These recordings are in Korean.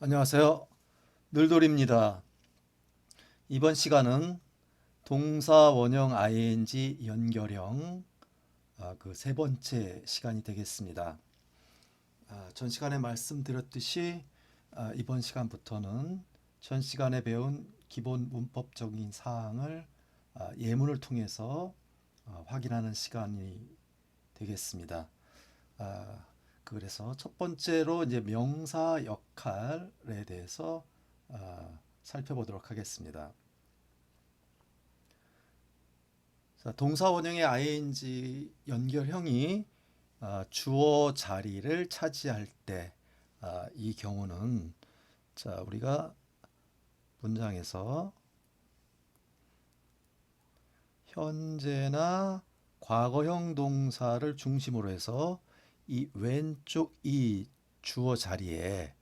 안녕하세요. 늘돌입니다. 이번 시간은 동사 원형 ing 연결형 그 세 번째 시간이 되겠습니다. 전 시간에 말씀드렸듯이 이번 시간부터는 전 시간에 배운 기본 문법적인 사항을 예문을 통해서 확인하는 시간이 되겠습니다. 아, 그래서 첫 번째로 이제 명사 역할에 대해서 살펴보도록 하겠습니다. 자, 동사 원형의 ing 연결형이 주어 자리를 차지할 때, 이 경우는 자, 우리가 문장에서 현재나 과거형 동사를 중심으로 해서 이 왼쪽 이 주어 자리에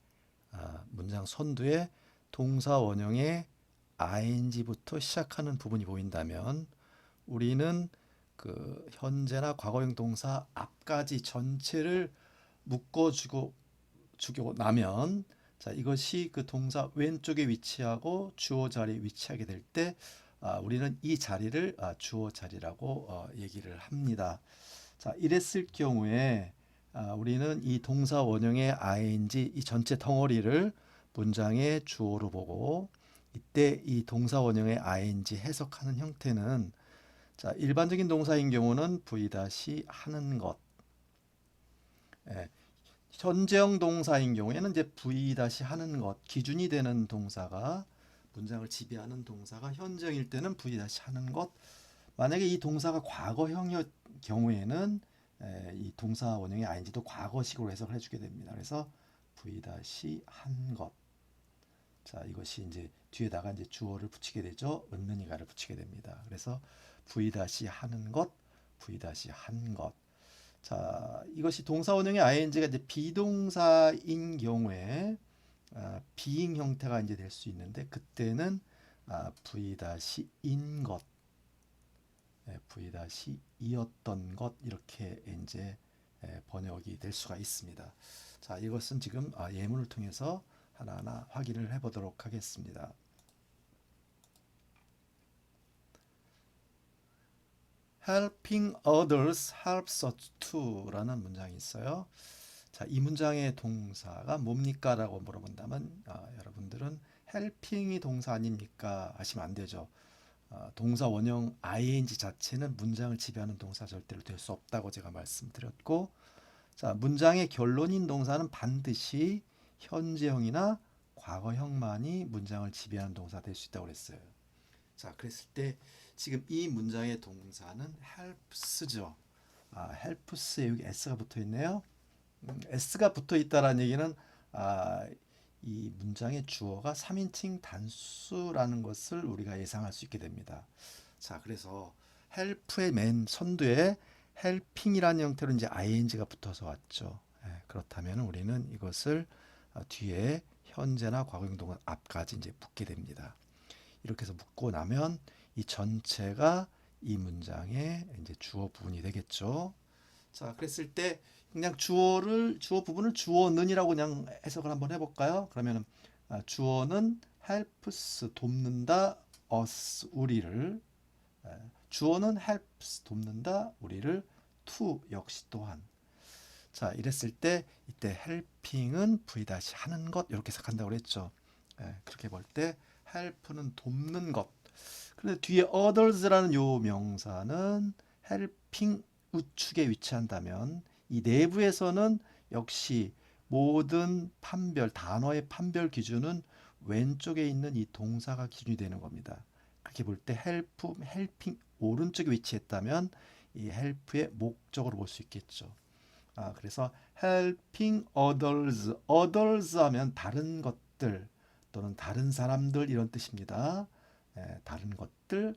문장 선두에 동사 원형의 ing부터 시작하는 부분이 보인다면 우리는 그 현재나 과거형 동사 앞까지 전체를 묶어주고 주고 나면 자 이것이 그 동사 왼쪽에 위치하고 주어 자리에 위치하게 될 때 우리는 이 자리를 주어 자리라고 얘기를 합니다. 자 이랬을 경우에 우리는 이 동사 원형의 ing 이 전체 덩어리를 문장의 주어로 보고 이때 이 동사 원형의 ing 해석하는 형태는 자 일반적인 동사인 경우는 v-하는 것, 예, 현재형 동사인 경우에는 이제 v-하는 것 기준이 되는 동사가 문장을 지배하는 동사가 현재형일 때는 v-하는 것. 만약에 이 동사가 과거형의 경우에는 이 동사 원형의 ing도 과거식으로 해석을 해주게 됩니다. 그래서 v-한 것. 자, 이것이 이제 뒤에다가 이제 주어를 붙이게 되죠. 은는이가를 붙이게 됩니다. 그래서 v-하는 것, v-한 것. 자, 이것이 동사 원형의 ing가 이제 비동사인 경우에 being 형태가 이제 될 수 있는데 그때는 v-인 것, v-이었던 것 이렇게 이제 번역이 될 수가 있습니다. 자, 이것은 지금 예문을 통해서 하나하나 확인을 해보도록 하겠습니다. Helping others helps us to라는 문장이 있어요. 자, 이 문장의 동사가 뭡니까? 라고 물어본다면 여러분들은 helping이 동사 아닙니까? 하시면 안 되죠. 동사 원형 ing 자체는 문장을 지배하는 동사 절대로 될 수 없다고 제가 말씀드렸고 자, 문장의 결론인 동사는 반드시 현재형이나 과거형만이 문장을 지배하는 동사 될 수 있다고 그랬어요. 자, 그랬을 때 지금 이 문장의 동사는 helps죠. helps에 여기 s가 붙어 있네요. s가 붙어 있다라는 얘기는 이 문장의 주어가 3인칭 단수라는 것을 우리가 예상할 수 있게 됩니다. 자, 그래서 help의 맨 선두에 helping이라는 형태로 이제 ing가 붙어서 왔죠. 그렇다면 우리는 이것을 뒤에 현재나 과거형 동사 앞까지 이제 붙게 됩니다. 이렇게 해서 묶고 나면 이 전체가 이 문장의 이제 주어 부분이 되겠죠. 자, 그랬을 때 그냥 주어 부분을 주어는이라고 그냥 해석을 한번 해볼까요? 그러면은 주어는 helps 돕는다 us 우리를 주어는 helps 돕는다 우리를 to 역시 또한 자 이랬을 때 이때 helping은 v-하는 것 이렇게 해석한다고 그랬죠. 그렇게 볼 때 help는 돕는 것. 그런데 뒤에 others라는 요 명사는 helping 우측에 위치한다면 이 내부에서는 역시 모든 판별 단어의 판별 기준은 왼쪽에 있는 이 동사가 기준이 되는 겁니다. 그렇게 볼 때 helping 오른쪽에 위치했다면 이 help의 목적으로 볼 수 있겠죠. 그래서 helping others 하면 다른 것들 또는 다른 사람들 이런 뜻입니다. 다른 것들,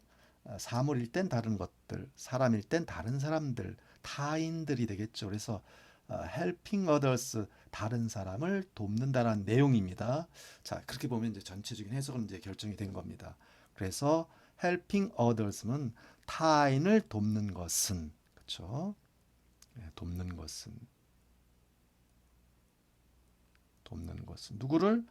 사물일 땐 다른 것들, 사람일 땐 다른 사람들, 타인들이 되겠죠. 그래서 helping others 다른 사람을 돕는다라는 내용입니다. 자, 그렇게 보면 이제 전체적인 해석은 이제 결정이 된 겁니다. 그래서 helping others는 타인을 돕는 것은 그렇죠? 돕는 것은 누구를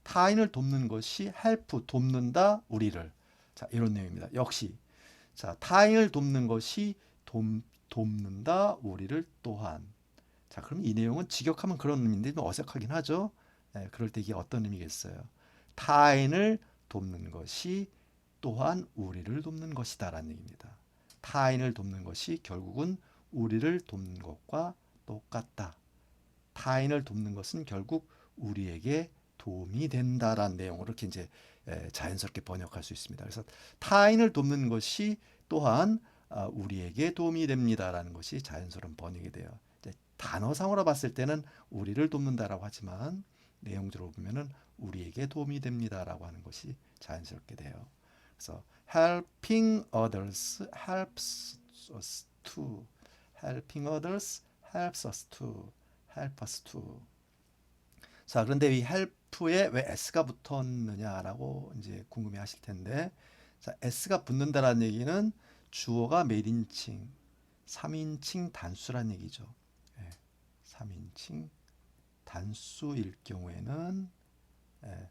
타인을 돕는 것이 help, 돕는다, 우리를. 자, 이런 내용입니다. 역시 자, 타인을 돕는 것이 돕는다, 우리를 또한. 자, 그럼 이 내용은 직역하면 그런 의미인데 좀 어색하긴 하죠. 네, 그럴 때 이게 어떤 의미겠어요? 타인을 돕는 것이 또한 우리를 돕는 것이다라는 얘기입니다. 타인을 돕는 것이 결국은 우리를 돕는 것과 똑같다. 타인을 돕는 것은 결국 우리에게 도움이 된다라는 내용으로 이렇게 이제 자연스럽게 번역할 수 있습니다. 그래서 타인을 돕는 것이 또한 우리에게 도움이 됩니다라는 것이 자연스러운 번역이 돼요. 이제 단어상으로 봤을 때는 우리를 돕는다라고 하지만 내용적으로 보면은 우리에게 도움이 됩니다라고 하는 것이 자연스럽게 돼요. 그래서 helping others helps us to helping others helps us to help us to. 자, 그런데 이 help에 왜 s가 붙었느냐라고 이제 궁금해 하실 텐데, 자, s가 붙는다라는 얘기는 주어가 몇 인칭? 3인칭 단수란 얘기죠. 예, 3인칭 단수일 경우에는 예,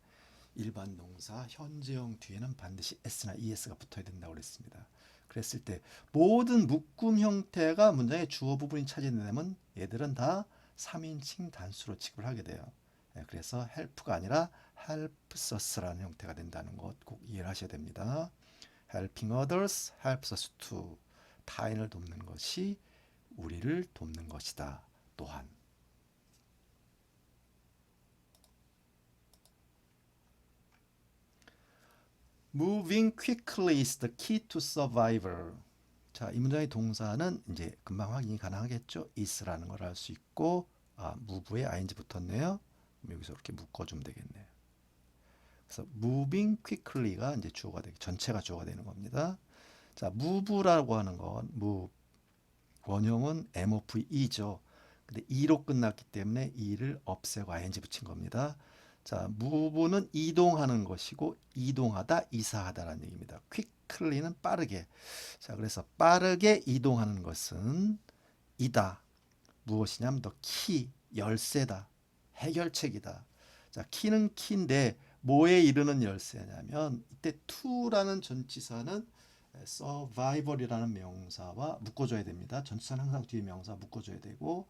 일반 동사 현재형 뒤에는 반드시 s나 es가 붙어야 된다고 그랬습니다. 그랬을 때 모든 묶음 형태가 문장의 주어 부분이 차지된다면 얘들은 다 3인칭 단수로 취급을 하게 돼요. 그래서 help가 아니라 helps us라는 형태가 된다는 것 꼭 이해를 하셔야 됩니다. helping others helps us to. 타인을 돕는 것이 우리를 돕는 것이다. 또한. Moving quickly is the key to survival. 자, 이 문장의 동사는 이제 금방 확인이 가능하겠죠. is라는 걸 알 수 있고, move에 ing 붙었네요. 여기서 이렇게 묶어주면 되겠네요. 그래서 moving quickly가 이제 주어가 되게 전체가 주어가 되는 겁니다. 자, move라고 하는 건 move 원형은 move죠. 근데 e로 끝났기 때문에 e를 없애고 ing 붙인 겁니다. 자, move는 이동하는 것이고 이동하다, 이사하다라는 얘기입니다. quickly는 빠르게. 자, 그래서 빠르게 이동하는 것은 이다. 무엇이냐면 더 키, 열쇠다. 해결책이다. 자, 키는 키인데 뭐에 이르는 열쇠냐면 이때 to라는 전치사는 survival이라는 명사와 묶어줘야 됩니다. 전치사는 항상 뒤에 명사 묶어줘야 되고,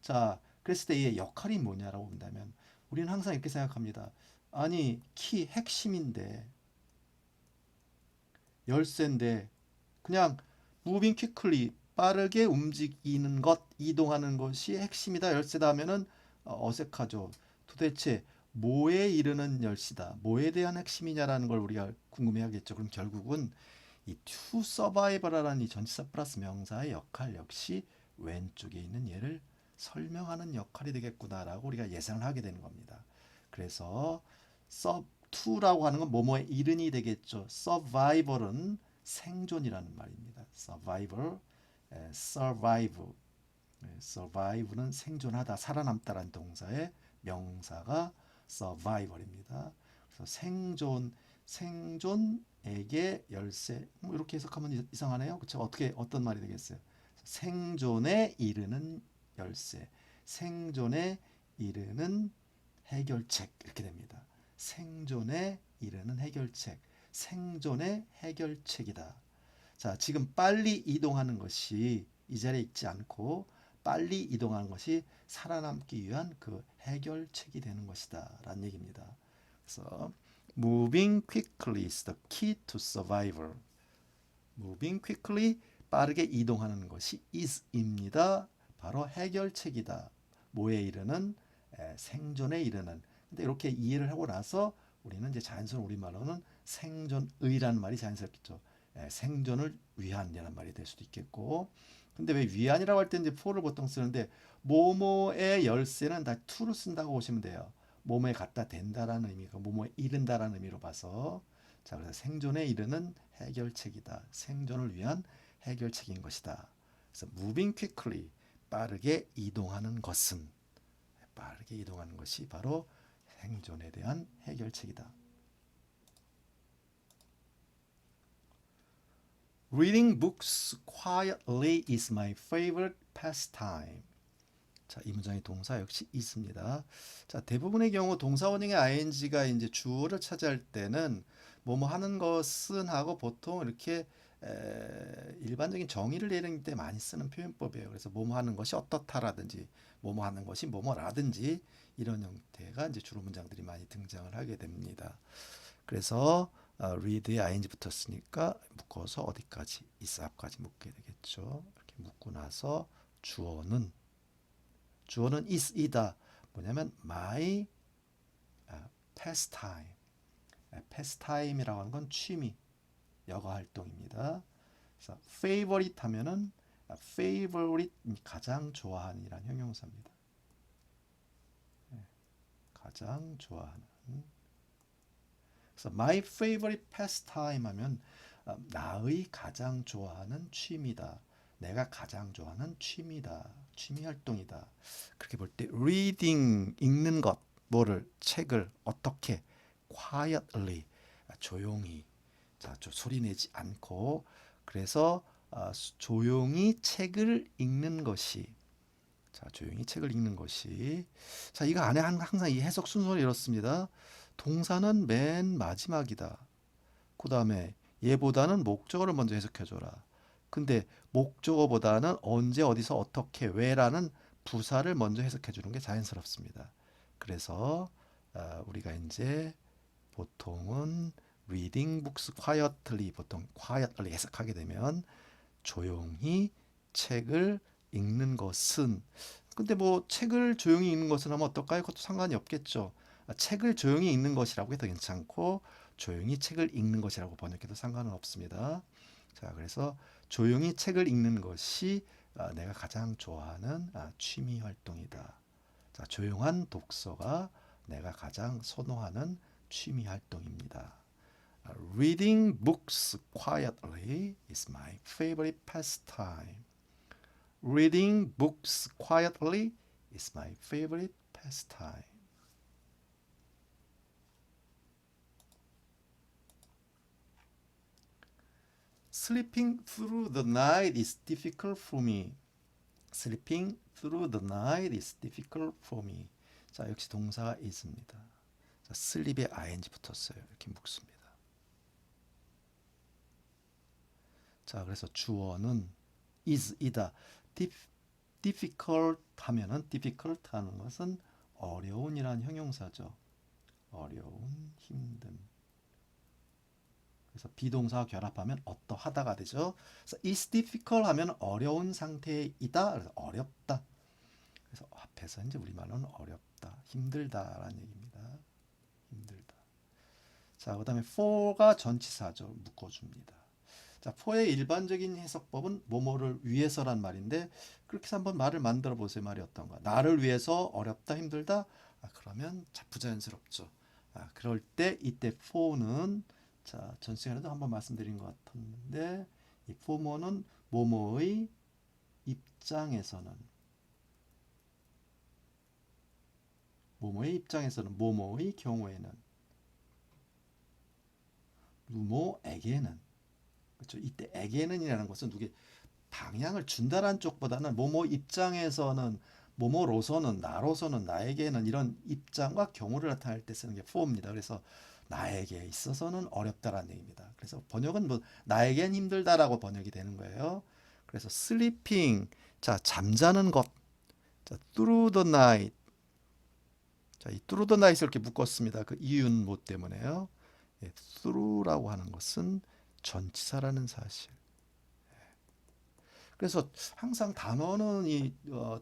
자, 그랬을 때 이 역할이 뭐냐라고 본다면 우리는 항상 이렇게 생각합니다. 아니, 키 핵심인데 열쇠인데 그냥 moving quickly 빠르게 움직이는 것, 이동하는 것이 핵심이다, 열쇠다 하면은 어색하죠. 도대체 뭐에 이르는 열쇠다, 뭐에 대한 핵심이냐라는 걸 우리가 궁금해하겠죠. 그럼 결국은 이 to survive라는 이 전치사 플러스 명사의 역할 역시 왼쪽에 있는 얘를 설명하는 역할이 되겠구나라고 우리가 예상을 하게 되는 겁니다. 그래서 to라고 하는 건 뭐뭐에 이른이 되겠죠. survival은 생존이라는 말입니다. survival, survive, survive는 생존하다, 살아남다라는 동사의 명사가 survival입니다. 그래서 생존에게 열쇠, 뭐 이렇게 해석하면 이상하네요. 그렇죠? 어떤 말이 되겠어요? 생존에 이르는 열쇠, 생존에 이르는 해결책 이렇게 됩니다. 생존에 이르는 해결책, 생존의 해결책이다. 자, 지금 빨리 이동하는 것이 이 자리에 있지 않고 빨리 이동하는 것이 살아남기 위한 그 해결책이 되는 것이다 라는 얘기입니다. 그래서 moving quickly is the key to survival. moving quickly 빠르게 이동하는 것이 is입니다. 바로 해결책이다. 뭐에 이르는 생존에 이르는. 근데 이렇게 이해를 하고 나서 우리는 이제 자연스러운 우리말로는 생존의라는 말이 자연스럽겠죠. 생존을 위한이라는 말이 될 수도 있겠고. 근데 왜 위한이라고 할 때 이제 for를 보통 쓰는데 뭐뭐의 열쇠는 다 to를 쓴다고 보시면 돼요. 뭐뭐에 갖다 댄다라는 의미가 뭐뭐에 이른다라는 의미로 봐서, 자, 그래서 생존에 이르는 해결책이다. 생존을 위한 해결책인 것이다. 그래서 moving quickly 빠르게 이동하는 것은, 빠르게 이동하는 것이 바로 생존에 대한 해결책이다. Reading books quietly is my favorite pastime. 자, 이 문장의 동사 역시 있습니다. 자, 대부분의 경우 동사 원형의 ing가 이제 주어를 차지할 때는 뭐뭐 하는 것은 하고 보통 이렇게 일반적인 정의를 내릴 때 많이 쓰는 표현법이에요. 그래서 뭐뭐 하는 것이 어떻다라든지 뭐뭐 하는 것이 뭐뭐라든지 이런 형태가 이제 주로 문장들이 많이 등장을 하게 됩니다. 그래서 read에 ing 붙었으니까 묶어서 어디까지 is 앞까지 묶게 되겠죠. 이렇게 묶고 나서 주어는 is 이다. 뭐냐면 my pastime. pastime이라고 하는 건 취미, 여가 활동입니다. 그래서 favorite 하면은 favorite 가장 좋아하는이란 형용사입니다. 가장 좋아하는. 그래서 my favorite pastime 하면 나의 가장 좋아하는 취미다. 내가 가장 좋아하는 취미다. 취미 활동이다. 그렇게 볼 때 reading 읽는 것, 뭐를 책을 어떻게 quietly 조용히 자, 좀 소리 내지 않고 그래서 조용히 책을 읽는 것이 자, 조용히 책을 읽는 것이 자, 이거 안에 항상 이 해석 순서는 이렇습니다. 동사는 맨 마지막이다. 그 다음에 얘보다는 목적어를 먼저 해석해줘라. 근데 목적어보다는 언제 어디서 어떻게 왜라는 부사를 먼저 해석해주는 게 자연스럽습니다. 그래서 우리가 이제 보통은 reading books quietly 보통 quietly 해석하게 되면 조용히 책을 읽는 것은 근데 뭐 책을 조용히 읽는 것은 하면 어떨까요? 그것도 상관이 없겠죠. 책을 조용히 읽는 것이라고 해도 괜찮고 조용히 책을 읽는 것이라고 번역해도 상관은 없습니다. 자, 그래서 조용히 책을 읽는 것이 내가 가장 좋아하는 취미 활동이다. 자, 조용한 독서가 내가 가장 선호하는 취미 활동입니다. Reading books quietly is my favorite pastime. Reading books quietly is my favorite pastime. Sleeping through the night is difficult for me. Sleeping through the night is difficult for me. 자, 역시 동사가 있습니다. 자, sleep에 ing 붙었어요. 이렇게 묶습니다. 자, 그래서 주어는 is 이다. difficult 하면은 difficult 하는 것은 어려운이란 형용사죠. 어려운, 힘든. 그래서 비동사와 결합하면 어떠하다가 되죠. 그래서 is difficult 하면 어려운 상태이다. 그래서 어렵다. 그래서 앞에서 이제 우리말로는 어렵다, 힘들다라는 얘기입니다. 힘들다. 자, 그다음에 for가 전치사죠. 묶어줍니다. 자, for의 일반적인 해석법은 뭐뭐를 위해서란 말인데 그렇게 해서 한번 말을 만들어 보세요. 말이 어떤가? 나를 위해서 어렵다, 힘들다. 그러면 부자연스럽죠. 그럴 때 이때 for는 자, 전 시간에도 한번 말씀드린 것 같았는데 이 for는 뭐뭐의 입장에서는 뭐뭐의 경우에는 뭐뭐에게는 그렇죠. 이때 에게는이라는 것은 누구에 방향을 준다라는 쪽보다는 뭐뭐 입장에서는 뭐뭐로서는 나로서는 나에게는 이런 입장과 경우를 나타낼 때 쓰는 게 for입니다. 그래서 나에게 있어서는 어렵다라는 얘기입니다. 그래서 번역은 뭐 나에겐 힘들다라고 번역이 되는 거예요. 그래서 sleeping 자 잠자는 것 자 through the night 자 이 through the night을 이렇게 묶었습니다. 그 이유는 뭐 때문에요? 예, through라고 하는 것은 전치사라는 사실. 그래서 항상 단어는 이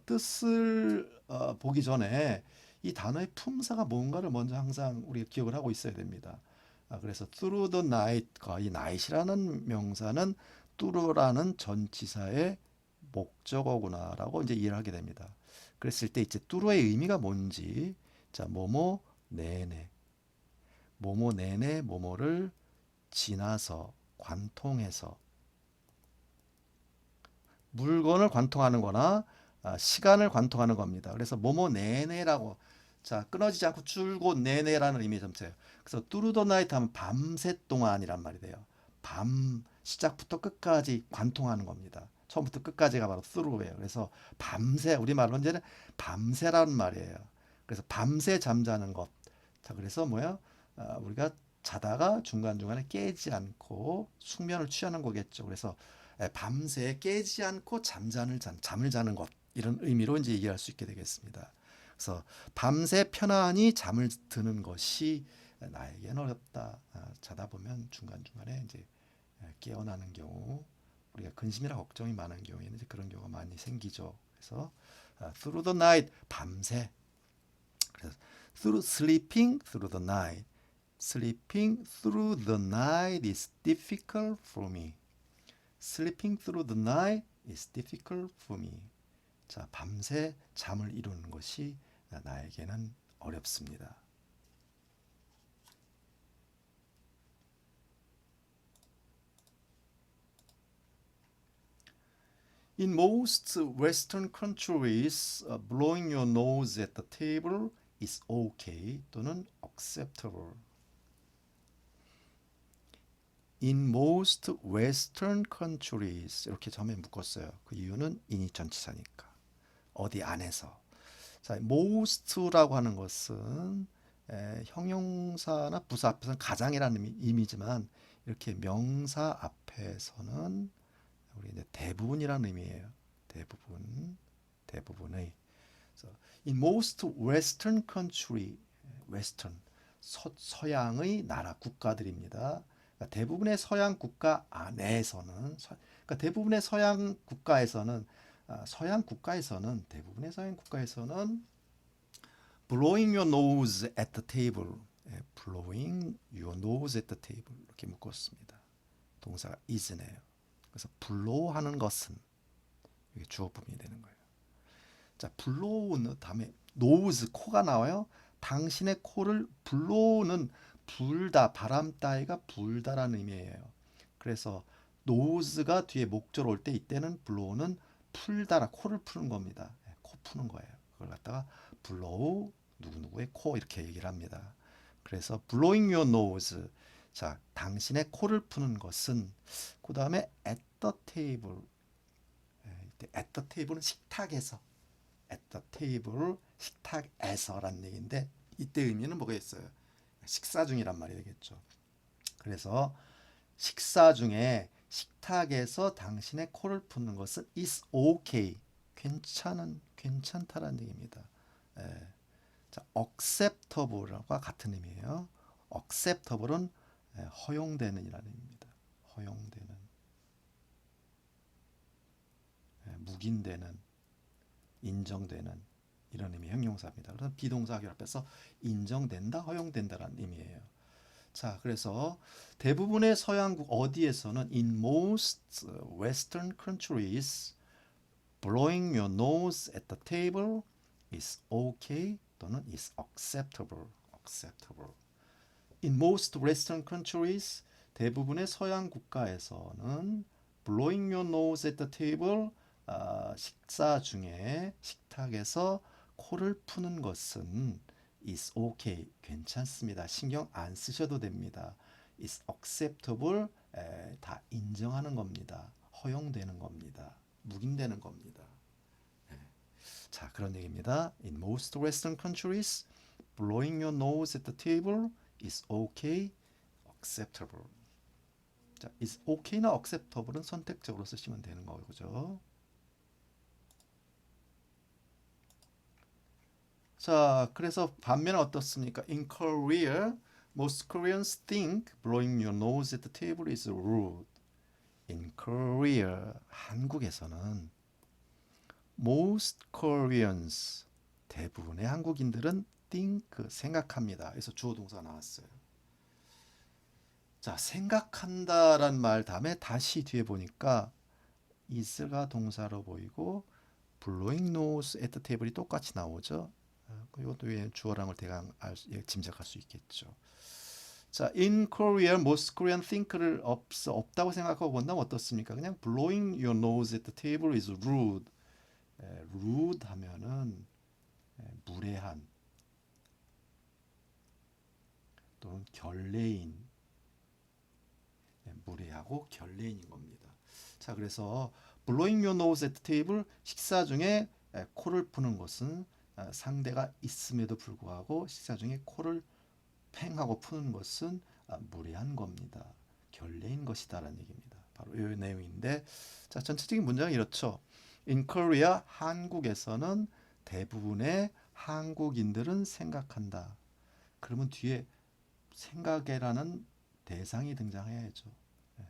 뜻을 보기 전에 이 단어의 품사가 뭔가를 먼저 항상 우리가 기억을 하고 있어야 됩니다. 그래서 through the night과 이 night이라는 명사는 through라는 전치사의 목적어구나라고 이제 이해를 하게 됩니다. 그랬을 때 이제 through의 의미가 뭔지 자 뭐뭐 내내 뭐뭐 내내 뭐뭐를 지나서 관통해서 물건을 관통하는 거나 시간을 관통하는 겁니다. 그래서 뭐뭐 내내라고 자 끊어지지 않고 줄곧 내내라는 의미 점쳐요. 그래서 뚜루더 나이트 하면 밤새 동안이란 말이 돼요. 밤 시작부터 끝까지 관통하는 겁니다. 처음부터 끝까지가 바로 through예요. 그래서 밤새 우리말로 이제는 밤새라는 말이에요. 그래서 밤새 잠자는 것. 자, 그래서 뭐야? 우리가 자다가 중간중간에 깨지 않고 숙면을 취하는 거겠죠. 그래서 밤새 깨지 않고 잠을 자는 것. 이런 의미로 이제 이해할 수 있게 되겠습니다. 그래서 밤새 편안히 잠을 드는 것이 나에겐 어렵다. 자다 보면 중간중간에 이제 깨어나는 경우, 우리가 근심이나 걱정이 많은 경우에는 이제 그런 경우가 많이 생기죠. 그래서 through the night, 밤새. 그래서 sleeping through the night. Sleeping through the night is difficult for me. Sleeping through the night is difficult for me. 자, 밤새 잠을 이루는 것이 나에게는 어렵습니다. In most Western countries, blowing your nose at the table is okay 또는 acceptable. In most Western countries 이렇게 처음에 묶었어요. 그 이유는 인이 전치사니까. 어디 안에서. 자, most라고 하는 것은 형용사나 부사 앞에서는 가장이라는 의미지만 이렇게 명사 앞에서는 우리 이제 대부분이라는 의미예요. 대부분의. 그래서 in most Western country, Western 서양의 나라 국가들입니다. 그러니까 대부분의 서양 국가 안에서는, 그러니까 대부분의 서양 국가에서는 대부분의 서양 국가에서는 blowing your nose at the table, blowing your nose at the table 이렇게 묶었습니다. 동사가 is네요. 그래서 blow하는 것은 이게 주어 부분이 되는 거예요. 자, blow는 다음에 nose 코가 나와요. 당신의 코를 blow는 불다, 바람 따위가 불다라는 의미예요. 그래서 nose가 뒤에 목절 올 때 이때는 blow는 풀다라 코를 푸는 겁니다. 코 푸는 거예요. 그걸 갖다가 blow 누구누구의 코 이렇게 얘기를 합니다. 그래서 blowing your nose. 자, 당신의 코를 푸는 것은 그 다음에 at the table. at the table은 식탁에서. at the table 식탁에서라는 얘기인데 이때 의미는 뭐겠어요? 식사 중이란 말이 되겠죠. 그래서 식사 중에 식탁에서 당신의 코를 푸는 것은 is okay. 괜찮다라는 얘기입니다. 자, acceptable과 같은 의미예요. acceptable은 허용되는이라는 의미입니다. 허용되는, 묵인되는, 인정되는 이런 의미의 형용사입니다. 그래서 비동사 결합해서 인정된다, 허용된다라는 의미예요. 자, 그래서 대부분의 서양국 어디에서는 in most Western countries, blowing your nose at the table is okay 또는 is acceptable. In most Western countries, 대부분의 서양 국가에서는 blowing your nose at the table, 식사 중에 식탁에서 코를 푸는 것은 is okay, 괜찮습니다. 신경 안 쓰셔도 됩니다. is acceptable, 다 인정하는 겁니다. 허용되는 겁니다. 묵인되는 겁니다. 자, 그런 얘기입니다. In most Western countries, blowing your nose at the table is okay, acceptable. 자, is okay나 acceptable은 선택적으로 쓰시면 되는 거죠. 자, 그래서 반면에 어떻습니까? In Korea, most Koreans think blowing your nose at the table is rude. In Korea, 한국에서는 most Koreans, 대부분의 한국인들은 think, 생각합니다. 그래서 주어 동사가 나왔어요. 자, 생각한다란 말 다음에 다시 뒤에 보니까 is가 동사로 보이고 blowing nose at the table이 똑같이 나오죠. 이것도 왜 주어랑을 대강 짐작할 수 있겠죠. 자, in Korea, most Korean think를 없다고 생각하고 본다면 어떻습니까? 그냥 blowing your nose at the table is rude. rude 하면은 무례한 또는 결례인, 무례하고 결례인인 겁니다. 자, 그래서 blowing your nose at the table 식사 중에 코를 푸는 것은 상대가 있음에도 불구하고 식사 중에 코를 팽 하고 푸는 것은 무례한 겁니다. 결례인 것이다라는 얘기입니다. 바로 이 내용인데 자 전체적인 문장은 이렇죠. In Korea 한국에서는 대부분의 한국인들은 생각한다. 그러면 뒤에 생각이라는 대상이 등장해야죠. 예.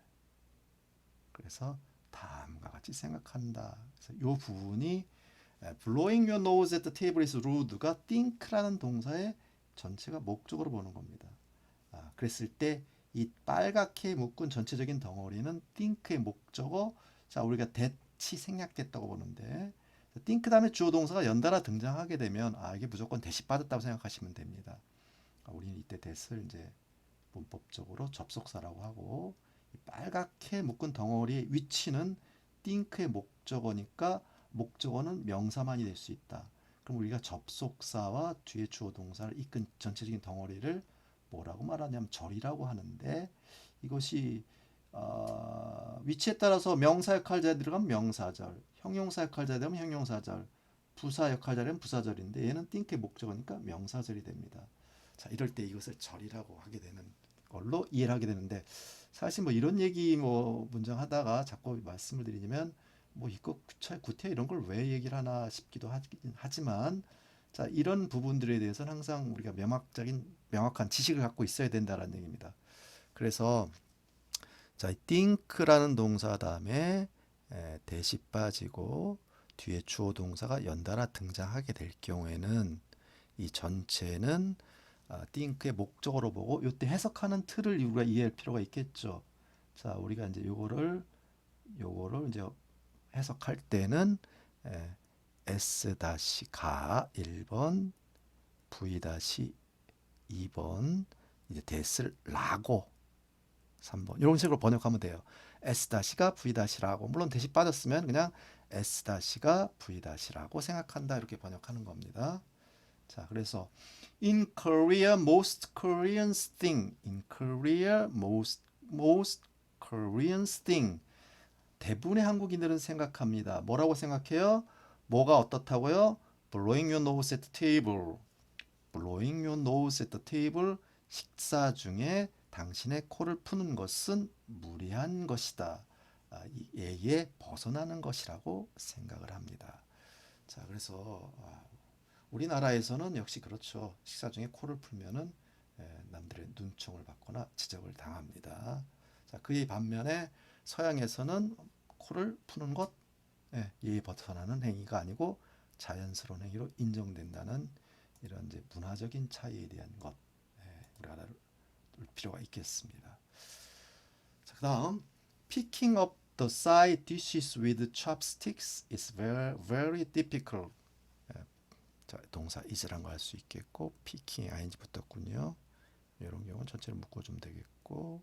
그래서 다음과 같이 생각한다. 그래서 이 부분이 blowing your nose at the table is rude가 think라는 동사의 전체가 목적으로 보는 겁니다. 그랬을 때 이 빨갛게 묶은 전체적인 덩어리는 think의 목적어. 자 우리가 대치 생략됐다고 보는데 think 다음에 주어 동사가 연달아 등장하게 되면 이게 무조건 대시 받았다고 생각하시면 됩니다. 우리는 이때 that을 이제 문법적으로 접속사라고 하고 이 빨갛게 묶은 덩어리의 위치는 think의 목적어니까 목적어는 명사만이 될 수 있다. 그럼 우리가 접속사와 뒤에 주어 동사를 이끈 전체적인 덩어리를 뭐라고 말하냐면 절이라고 하는데 이것이 위치에 따라서 명사 역할자에 들어가면 명사절, 형용사 역할자에 들어가면 형용사절, 부사 역할자라면 부사절인데 얘는 think의 목적어니까 명사절이 됩니다. 자 이럴 때 이것을 절이라고 하게 되는 걸로 이해를 하게 되는데 사실 뭐 이런 얘기 뭐 문장 하다가 자꾸 말씀을 드리면 뭐 이거 구태 이런 걸 왜 얘기를 하나 싶기도 하지만 자 이런 부분들에 대해서는 항상 우리가 명확한 지식을 갖고 있어야 된다는 얘기입니다. 그래서 자 think라는 동사 다음에 대시 빠지고 뒤에 주어 동사가 연달아 등장하게 될 경우에는 이 전체는 think의 목적어로 보고 이때 해석하는 틀을 우리가 이해할 필요가 있겠죠. 자 우리가 이제 요거를 이제 해석할 때는 S-가 1번, V-2번, 이제 that을 라고 3번 이런 식으로 번역하면 돼요. S-가 V-라고 물론 대시 빠졌으면 그냥 S-가 V-라고 생각한다 이렇게 번역하는 겁니다. 자 그래서 In Korea most Koreans think In Korea most Koreans think 대부분의 한국인들은 생각합니다. 뭐라고 생각해요? 뭐가 어떻다고요? Blowing your nose at the table. Blowing your nose at the table. 식사 중에 당신의 코를 푸는 것은 무례한 것이다. 이 예의에 벗어나는 것이라고 생각을 합니다. 자, 그래서 우리나라에서는 역시 그렇죠. 식사 중에 코를 풀면은 남들의 눈총을 받거나 지적을 당합니다. 자, 그의 반면에 서양에서는 코를 푸는 것 예의 벗어나는 행위가 아니고 자연스러운 행위로 인정된다는 이런 이제 문화적인 차이에 대한 것 우리가 알아둘 필요가 있겠습니다. 자, 그다음 picking up the side dishes with chopsticks is very difficult. 자, 동사 is라고 할 수 있겠고 picking ing 붙었군요. 이런 경우는 전체를 묶어주면 되겠고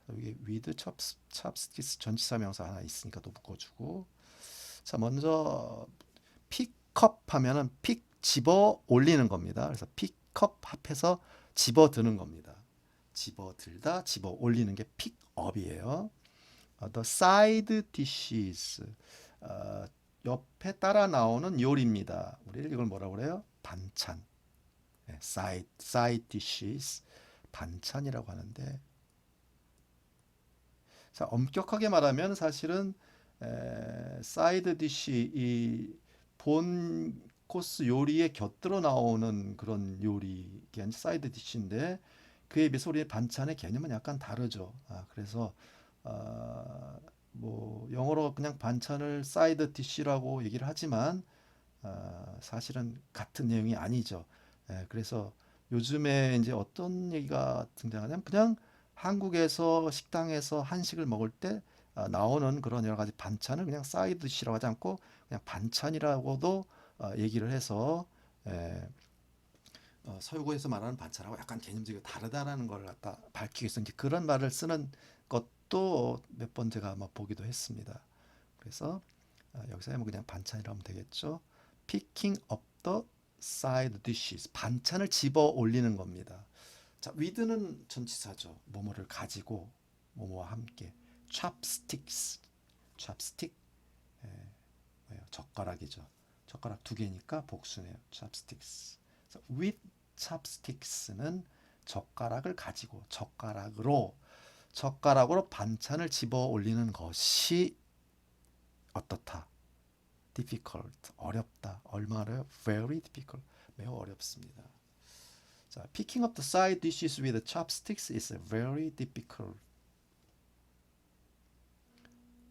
여기 with chopsticks 전치사 명사 하나 있으니까 또 묶어주고 자 먼저 픽업 하면은 픽 집어 올리는 겁니다. 그래서 픽업 합해서 집어 드는 겁니다. 집어 들다 집어 올리는 게 픽업이에요. The side dishes 옆에 따라 나오는 요리입니다. 우리 이걸 뭐라고 그래요? 반찬. side dishes 반찬이라고 하는데 자 엄격하게 말하면 사실은 사이드 디시 이 본 코스 요리에 곁들여 나오는 그런 요리가 아니라 사이드 디시인데 그에 비해서 우리의 반찬의 개념은 약간 다르죠. 그래서 뭐 영어로 그냥 반찬을 사이드 디시라고 얘기를 하지만 사실은 같은 내용이 아니죠. 그래서 요즘에 이제 어떤 얘기가 등장하냐면 그냥 한국에서 식당에서 한식을 먹을 때 나오는 그런 여러 가지 반찬을 그냥 사이드 디시라고 하지 않고 그냥 반찬이라고도 얘기를 해서 서구에서 말하는 반찬하고 약간 개념적으로 다르다라는 걸 갖다 밝히기 위해서 이제 그런 말을 쓰는 것도 몇 번 제가 아마 보기도 했습니다. 그래서 여기서 하면 그냥 반찬이라고 하면 되겠죠. Picking up the side dishes 반찬을 집어 올리는 겁니다. 자, with는 전치사죠. 뭐뭐를 가지고 뭐뭐와 함께 chopsticks chopstick 젓가락이죠. 젓가락 두 개니까 복수네요. chopsticks. 그래서 with chopsticks는 젓가락을 가지고 젓가락으로 반찬을 집어 올리는 것이 어떻다. difficult, 어렵다. 얼마나 very difficult, 매우 어렵습니다. 자, picking up the side dishes with chopsticks is very difficult.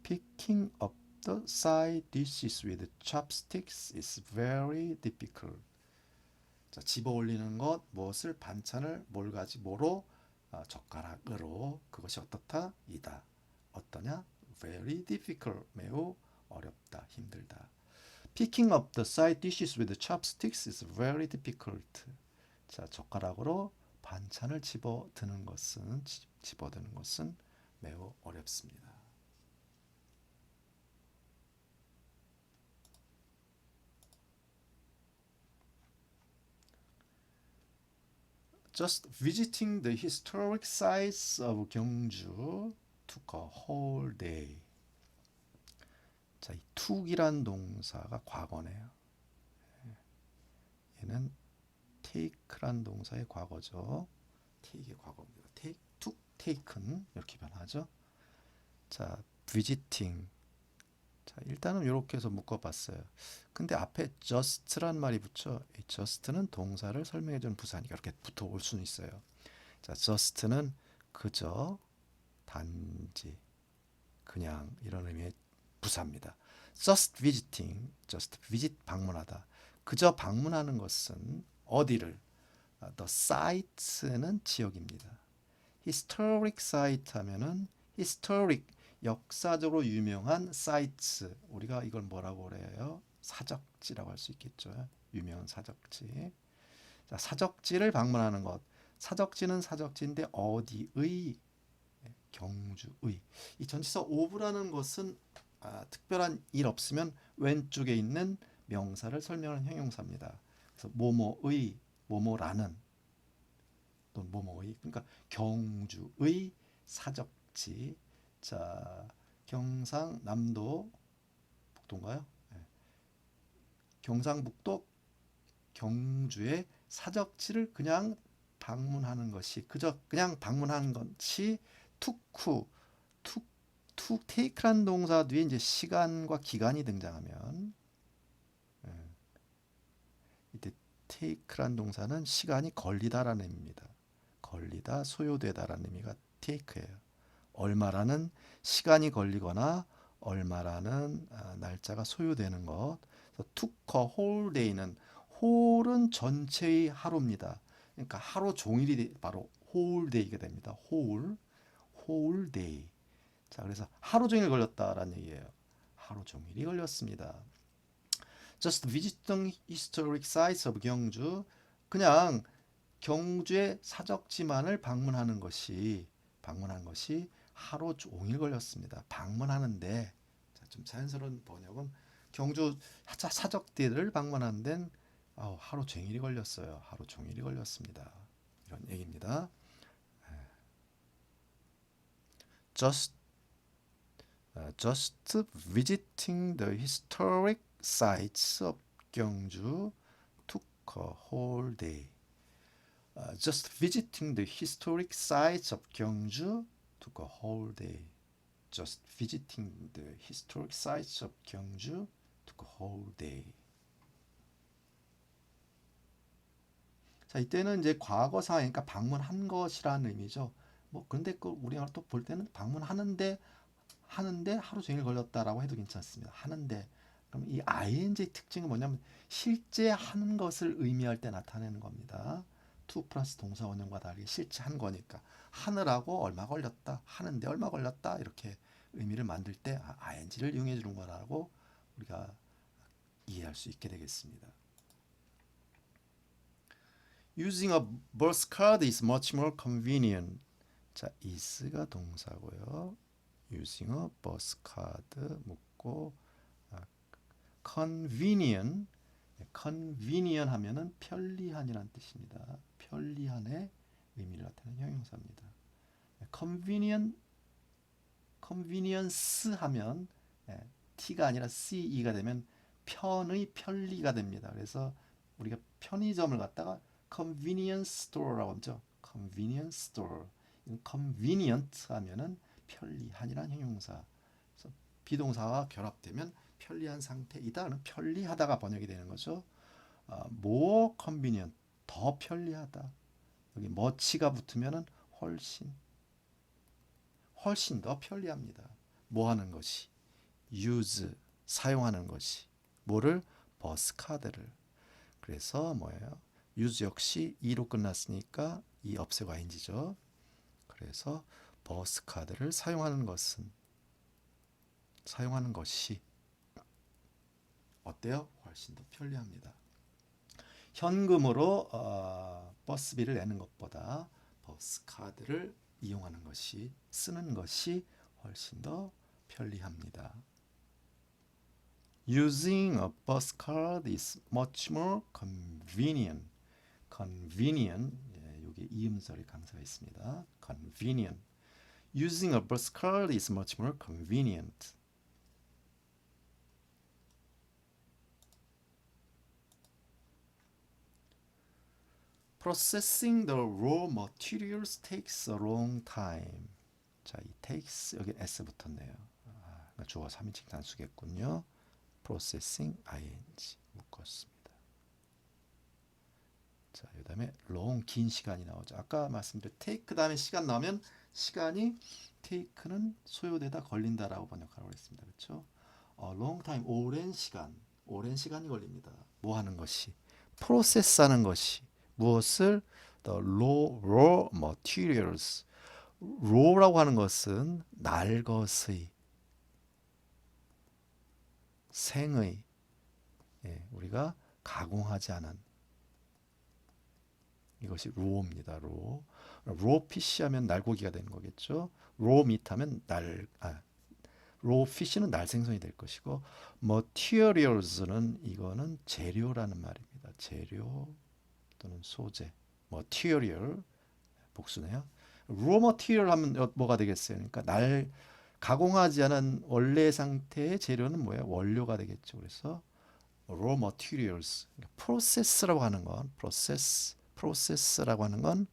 Picking up the side dishes with chopsticks is very difficult. 자, 집어 올리는 것, 무엇을 반찬을 뭐로 젓가락으로 그것이 어떻다? 이다. 어떠냐? Very difficult. 매우 어렵다. 힘들다. Picking up the side dishes with chopsticks is very difficult. 자, 젓가락으로 반찬을 집어드는 것은 매우 어렵습니다. Just visiting the historic sites of 경주 took a whole day. 자, 이 took이란 동사가 과거네요. 얘는 take란 동사의 과거죠. take의 과거입니다. take, took, taken 이렇게 변하죠. 자, visiting. 자, 일단은 이렇게 해서 묶어봤어요. 근데 앞에 just란 말이 붙죠. 이 just는 동사를 설명해주는 부사니까 이렇게 붙어올 수는 있어요. 자, just는 그저, 단지, 그냥 이런 의미의 부사입니다. just visiting, just visit 방문하다. 그저 방문하는 것은 어디를? the site는 지역입니다. historic site 하면은 historic 역사적으로 유명한 sites, 우리가 이걸 뭐라고 그래요? 사적지라고 할 수 있겠죠. 유명한 사적지. 자, 사적지를 방문하는 것. 사적지는 사적지인데 어디의? 경주의. 이 전치사 of라는 것은 특별한 일 없으면 왼쪽에 있는 명사를 설명하는 형용사입니다. 그래서 뭐뭐의, 뭐뭐라는 또는 뭐뭐의, 그러니까 경주의 사적지. 자, 경상남도 북도인가요? 네. 경상북도 경주의 사적지를 그냥 방문하는 것이 그냥 방문하는 것이 투쿠 투 테이크란 동사 뒤에 이제 시간과 기간이 등장하면 이때 take란 동사는 시간이 걸리다라는 의미입니다. 걸리다, 소요되다라는 의미가 take예요. 얼마라는 시간이 걸리거나 얼마라는 날짜가 소요되는 것. 그래서 took a whole day는 whole은 전체의 하루입니다. 그러니까 하루 종일이 바로 whole day가 됩니다. whole day. 자, 그래서 하루 종일 걸렸다라는 얘기예요. 하루 종일이 걸렸습니다. Just visiting historic sites of 경주. 그냥 경주의 사적지만을 방문한 것이 하루 종일 걸렸습니다. 방문하는데, 자, 좀 자연스러운 번역은 경주 사적지를 방문하는 데는 하루 종일이 걸렸어요. 하루 종일이 걸렸습니다. 이런 얘기입니다. Just visiting the historic sites of 경주 took a whole day. Just visiting the historic sites of 경주 took a whole day. Just visiting the historic sites of 경주 took a whole day. 자, 이때는 이제 과거사니까 방문한 것이라는 의미죠. 뭐 근데 우리가 또 볼 때는 방문하는데 하루 종일 걸렸다라고 해도 괜찮습니다. 하는데 그럼 이 ing 특징은 뭐냐면 실제 하는 것을 의미할 때 나타내는 겁니다. to 플러스 동사 원형과 다르게 실제 한 거니까 하느라고 얼마 걸렸다, 하는데 얼마 걸렸다 이렇게 의미를 만들 때 ing를 이용해 주는 거라고 우리가 이해할 수 있게 되겠습니다. Using a bus card is much more convenient. 자, is가 동사고요. using a bus card 묻고 convenient 하면은 편리한이란 뜻입니다. 편리한의 의미를 나타내는 형용사입니다. convenience 하면 t가 아니라 ce가 되면 편의 편리가 됩니다. 그래서 우리가 편의점을 갔다가 convenience store라고 하죠. convenience store. convenient 하면은 편리한이란 형용사. 그래서 비동사와 결합되면 편리한 상태이다는 편리하다가 번역이 되는 거죠. more convenient 더 편리하다. 여기 much가 붙으면은 훨씬 더 편리합니다. 뭐 하는 것이 use 사용하는 것이 뭐를 버스 카드를. 그래서 뭐예요? use 역시 e로 끝났으니까 이 없애고 ing죠. 그래서 버스 카드를 사용하는 것이 어때요? 훨씬 더 편리합니다. 현금으로 버스비를 내는 것보다 버스 카드를 이용하는 것이 쓰는 것이 훨씬 더 편리합니다. Using a bus card is much more convenient. convenient 여기 이음절이 강세가 있습니다. convenient. Using a bus card is much more convenient. Processing the raw materials takes a long time. 자, 이 takes 여기 s 붙었네요. 주어 3인칭 단수겠군요. Processing ing 묶었습니다. 자, 그다음에 long 긴 시간이 나오죠. 아까 말씀드린 take 다음에 시간 나오면 시간이 take는 소요되다 걸린다라고 번역하라고 했습니다. 그렇죠? long time 오랜 시간이 걸립니다. 뭐 하는 것이 프로세스 하는 것이 무엇을 the raw materials. raw라고 하는 것은 날 것의 생의 우리가 가공하지 않은 이것이 raw입니다. raw fish 하면 날고기가 되는 거겠죠. raw meat 하면 raw fish는 날 생선이 될 것이고 materials는 이거는 재료라는 말입니다. 재료 또는 소재. material 복수네요. raw material 하면 뭐가 되겠어요? 그러니까 날 가공하지 않은 원래 상태의 재료는 뭐예요? 원료가 되겠죠. 그래서 raw materials, process라고 하는 건 process라고 하는 건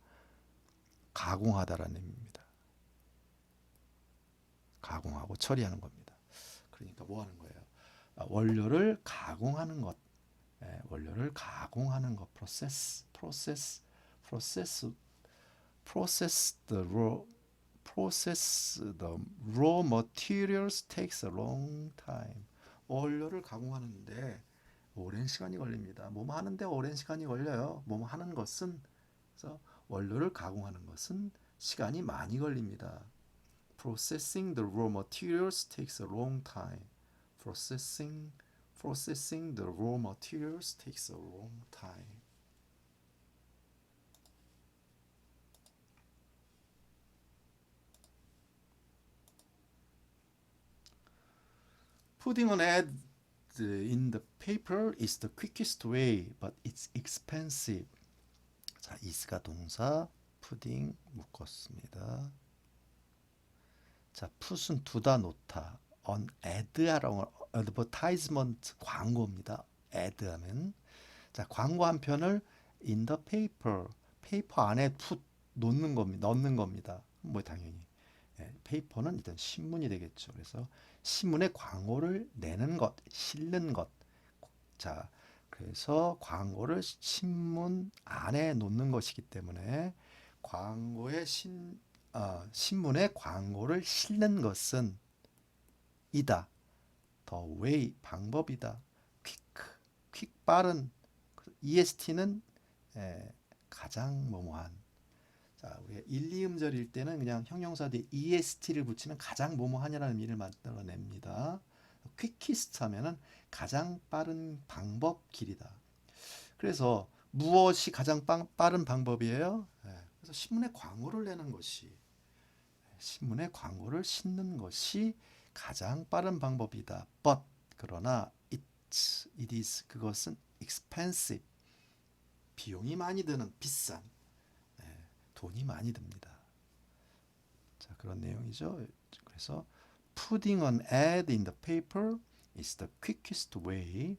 가공하다라는 의미입니다. 가공하고 처리하는 겁니다. 그러니까 뭐 하는 거예요? 원료를 가공하는 것, 원료를 가공하는 것, process the raw materials takes a long time. 원료를 가공하는데 오랜 시간이 걸립니다. 뭐뭐 하는데 오랜 시간이 걸려요. 뭐뭐 하는 것은 그래서 원료를 가공하는 것은 시간이 많이 걸립니다. Processing the raw materials takes a long time. Processing the raw materials takes a long time. Putting an ad in the paper is the quickest way, but it's expensive. 자, is가 동사, putting 묶었습니다. 자, put은 두다 놓다, on ad라고 advertisement 광고입니다. ad 하면 자, 광고 한 편을 in the paper, 페이퍼 안에 넣는 겁니다. 뭐 당연히 페이퍼는 일단 신문이 되겠죠. 그래서 신문에 광고를 내는 것, 실는 것. 자, 그래서 광고를 신문 안에 놓는 것이기 때문에 신문에 광고를 실는 것은 이다. The way 방법이다. quick 빠른. EST는 가장 뭐뭐한. 자, 우리가 1, 2음절일 때는 그냥 형용사 뒤에 EST를 붙이면 가장 뭐뭐하냐라는 의미를 만들어냅니다. quickest 하면은 가장 빠른 방법 길이다. 그래서 무엇이 가장 빠른 방법이에요? 그래서 신문에 광고를 내는 것이 신문에 광고를 싣는 것이 가장 빠른 방법이다. But 그러나 it is 그것은 expensive 비용이 많이 드는 비싼 돈이 많이 듭니다. 자, 그런 내용이죠. 그래서 putting an ad in the paper is the quickest way,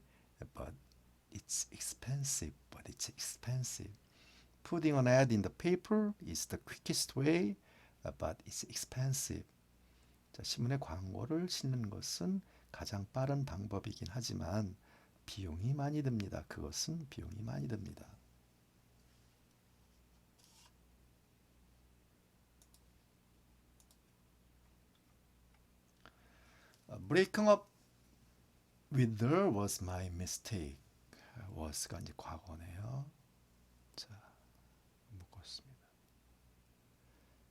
but it's expensive. But it's expensive. Putting an ad in the paper is the quickest way, but it's expensive. 자, 신문에 광고를 싣는 것은 가장 빠른 방법이긴 하지만 비용이 많이 듭니다. 그것은 비용이 많이 듭니다. Breaking up with her was my mistake. was가 이제 과거네요. 자, 묶었습니다.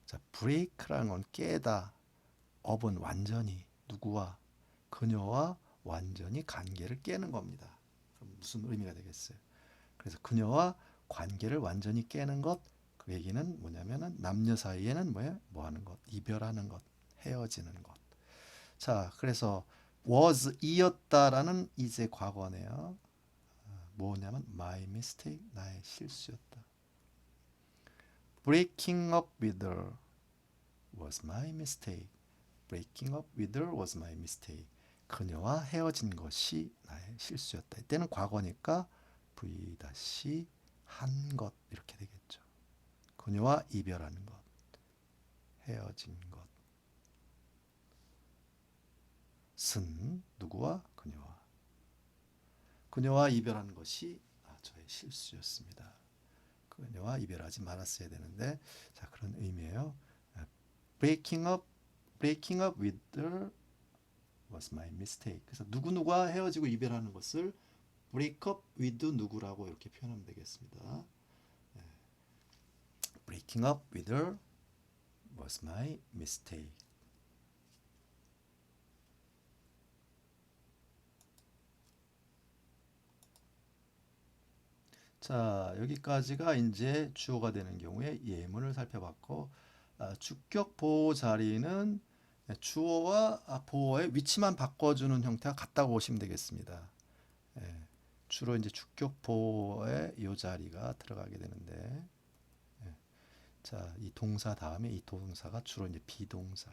자, break라는 건 깨다. up은 완전히 누구와 그녀와 완전히 관계를 깨는 겁니다. 그럼 무슨 의미가 되겠어요? 그래서 그녀와 관계를 완전히 깨는 것, 그 얘기는 뭐냐면은 남녀 사이에는 뭐예요? 뭐 하는 것? 이별하는 것, 헤어지는 것. 자, 그래서 was 이었다라는 이제 과거네요. 뭐냐면 my mistake, 나의 실수였다. Breaking up with her was my mistake. Breaking up with her was my mistake. 그녀와 헤어진 것이 나의 실수였다. 이때는 과거니까 V-한 것 이렇게 되겠죠. 그녀와 이별하는 것, 헤어진 것은 누구와? 그녀와 이별한 것이 저의 실수였습니다. 그녀와 이별하지 말았어야 되는데, 자, 그런 의미예요. Breaking up with her was my mistake. 그래서 누구누구와 헤어지고 이별하는 것을 break up with 누구라고 이렇게 표현하면 되겠습니다. Breaking up with her was my mistake. 자, 여기까지가 이제 주어가 되는 경우에 예문을 살펴봤고, 주격 보호 자리는 주어와 보어의 위치만 바꿔주는 형태가 같다고 보시면 되겠습니다. 주로 이제 주격 보호의 이 자리가 들어가게 되는데, 자, 이 동사 다음에 이 동사가 주로 이제 비동사.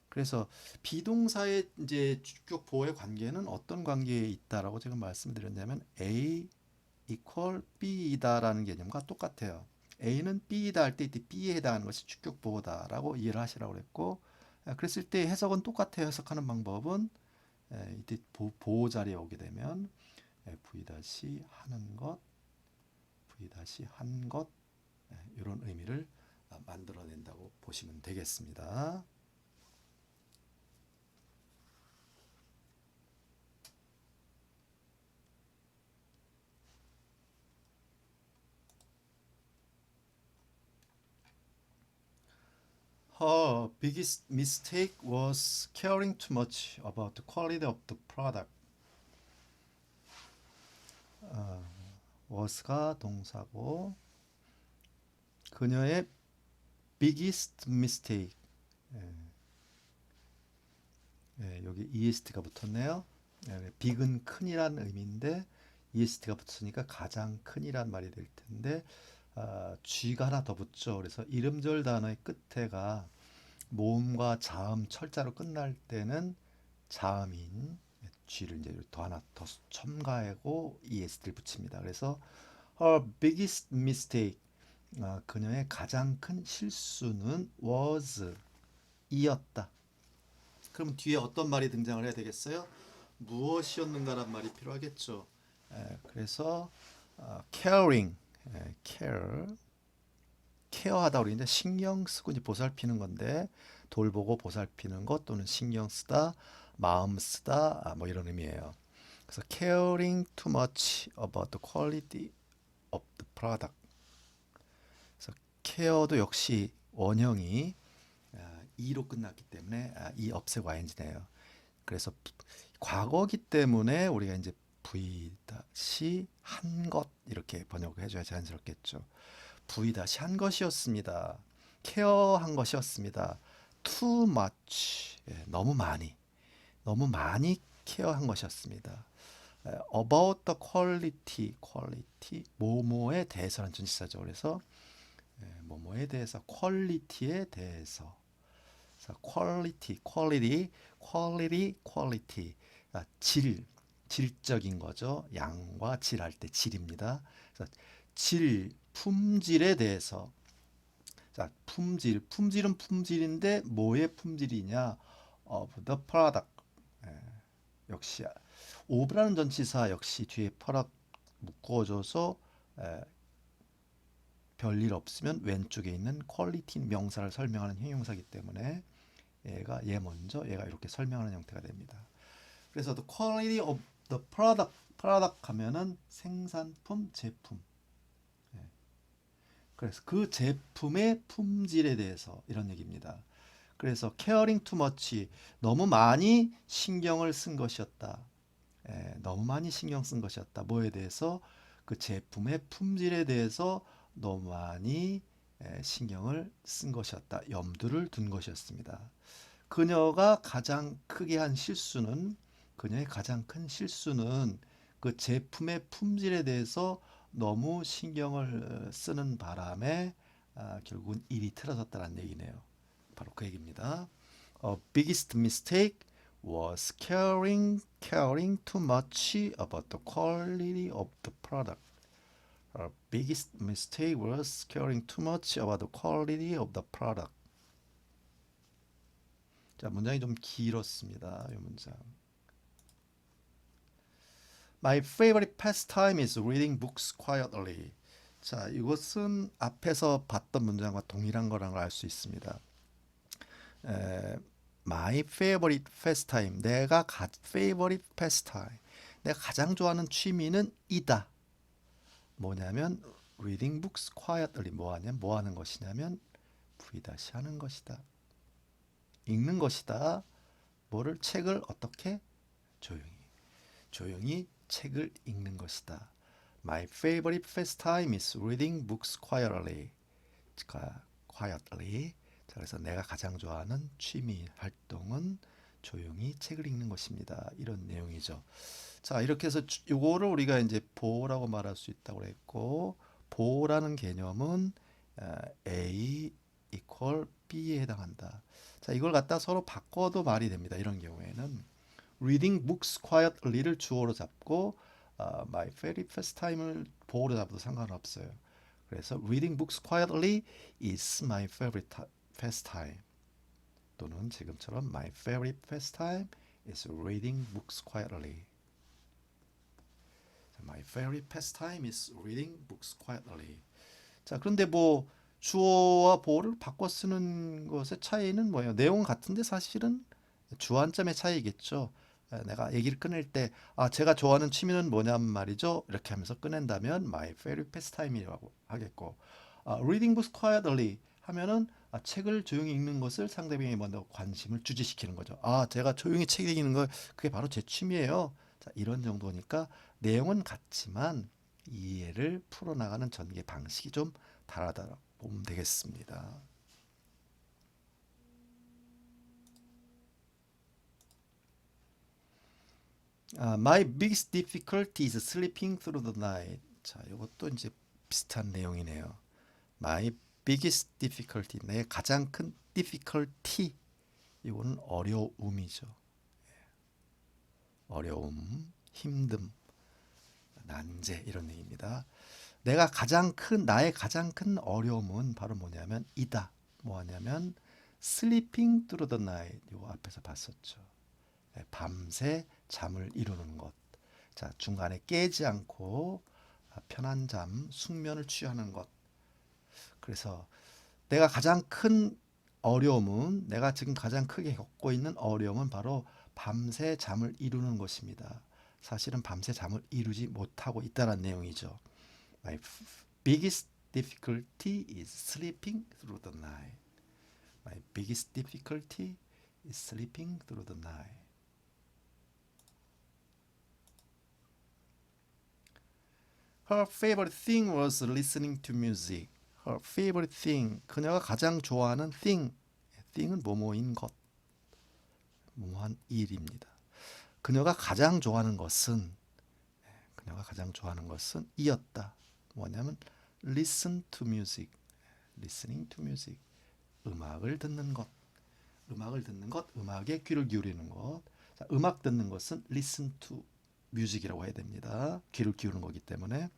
그래서 비동사의 이제 주격 보호의 관계는 어떤 관계에 있다라고 제가 말씀드렸냐면 A equal B이다라는 개념과 똑같아요. A는 B이다 할 때 이때 B에 해당하는 것이 주격 보호다라고 이해를 하시라고 그랬고, 그랬을 때 해석은 똑같아요. 해석하는 방법은 이때 보호 자리에 오게 되면 V-하는 것, V-한 것 이런 의미를 만들어낸다고 보시면 되겠습니다. Her biggest mistake was caring too much about the quality of the product. was가 동사고 그녀의 biggest mistake. 여기 est가 붙었네요. big은 큰이라는 의미인데 est가 붙으니까 가장 큰이란 말이 될 텐데 쥐가 하나 더 붙죠. 그래서 이름절 단어의 끝에가 모음과 자음 철자로 끝날 때는 자음인 쥐를 이제 더 하나 더 첨가하고 est를 붙입니다. 그래서 her biggest mistake, 그녀의 가장 큰 실수는 was 이었다. 그럼 뒤에 어떤 말이 등장을 해야 되겠어요? 무엇이었는가란 말이 필요하겠죠. 그래서 caring, 케어하다 그러는데 신경 쓰고 이제 보살피는 건데 돌보고 보살피는 것 또는 신경 쓰다, 마음 쓰다 뭐 이런 의미예요. 그래서 caring too much about the quality of the product. 그래서 care도 역시 원형이 e로 끝났기 때문에 e 없애고 ing네요. 그래서 과거기 때문에 우리가 이제 V-한 것 이렇게 번역을 해줘야 자연스럽겠죠. V-한 것이었습니다. 케어한 것이었습니다. Too much, 너무 많이 케어한 것이었습니다. About the quality, 뭐뭐에 대해서라는 전치사죠. 그래서 뭐뭐에 대해서, quality에 대해서. quality. 질적인 거죠. 양과 질할 때 질입니다. 그래서 품질에 대해서. 자, 품질은 품질인데 뭐의 품질이냐? of the product. 예, 역시 of라는 전치사 역시 뒤에 product 묶어줘서 별일 없으면 왼쪽에 있는 퀄리티 명사를 설명하는 형용사이기 때문에 얘 먼저 얘가 이렇게 설명하는 형태가 됩니다. 그래서 the quality of the product 하면은 생산품, 제품. 그래서 그 제품의 품질에 대해서 이런 얘기입니다. 그래서 caring too much, 너무 많이 신경을 쓴 것이었다. 너무 많이 신경 쓴 것이었다. 뭐에 대해서? 그 제품의 품질에 대해서 너무 많이 신경을 쓴 것이었다. 염두를 둔 것이었습니다. 그녀가 가장 크게 한 실수는, 그녀의 가장 큰 실수는 그 제품의 품질에 대해서 너무 신경을 쓰는 바람에 결국은 일이 틀어졌다는 얘기네요. 바로 그 얘기입니다. biggest mistake was caring too much about the quality of the product. Her biggest mistake was caring too much about the quality of the product. 자, 문장이 좀 길었습니다. 이 문장. My favorite pastime is reading books quietly. 자, 이것은 앞에서 봤던 문장과 동일한 거라는 걸 알 수 있습니다. My favorite pastime, favorite pastime, 내가 가장 좋아하는 취미는 이다. 뭐냐면 reading books quietly, 뭐 하는 것이냐면 하는 것이다. 읽는 것이다. 뭐를? 책을 어떻게? 조용히 책을 읽는 것이다. My favorite pastime is reading books quietly. quietly. 자, 그래서 내가 가장 좋아하는 취미 활동은 조용히 책을 읽는 것입니다. 이런 내용이죠. 자, 이렇게 해서 이거를 우리가 이제 보호라고 말할 수 있다고 했고, 보호라는 개념은 A equal B에 해당한다. 자, 이걸 갖다 서로 바꿔도 말이 됩니다. 이런 경우에는 reading books quietly를 주어로 잡고 my favorite pastime을 보호로 잡아도 상관없어요. 그래서 reading books quietly is my favorite pastime. 또는 지금처럼 my favorite pastime is reading books quietly. My favorite pastime is reading books quietly. 자, 그런데 뭐 주어와 보어를 바꿔 쓰는 것의 차이는 뭐예요? 내용은 같은데 사실은 주안점의 차이겠죠. 내가 얘기를 끊을 때 제가 좋아하는 취미는 뭐냐면 말이죠. 이렇게 하면서 꺼낸다면 my favorite pastime이라고 하겠고, reading books quietly 하면은 책을 조용히 읽는 것을 상대방이 먼저 관심을 주지시키는 거죠. 제가 조용히 책 읽는 거 그게 바로 제 취미예요. 자, 이런 정도니까 내용은 같지만 이해를 풀어나가는 전개 방식이 좀 다르다고 보면 되겠습니다. My biggest difficulty is sleeping through the night. 자, 이것도 이제 비슷한 내용이네요. My biggest difficulty, 내 가장 큰 difficulty, 이거는 어려움이죠. 어려움, 힘듦, 난제 이런 얘기입니다. 나의 가장 큰 어려움은 바로 뭐냐면 이다. 뭐냐면 sleeping through the night. 이거 앞에서 봤었죠. 밤새 잠을 이루는 것. 자, 중간에 깨지 않고 편한 잠, 숙면을 취하는 것. 그래서 내가 지금 가장 크게 겪고 있는 어려움은 바로 밤새 잠을 이루는 것입니다. 사실은 밤새 잠을 이루지 못하고 있다는 내용이죠. My biggest difficulty is sleeping through the night. My biggest difficulty is sleeping through the night. Her favorite thing was listening to music. Her favorite thing, 그녀가 가장 좋아하는 thing은 뭐뭐인 것, 뭐뭐한 일입니다. 그녀가 가장 좋아하는 것은 이었다. 뭐냐면 listen to music, listening to music, 음악을 듣는 것, 음악에 귀를 기울이는 것. 자, 음악 듣는 것은 listen to music이라고 해야 됩니다. 귀를 기울이는 거기 때문에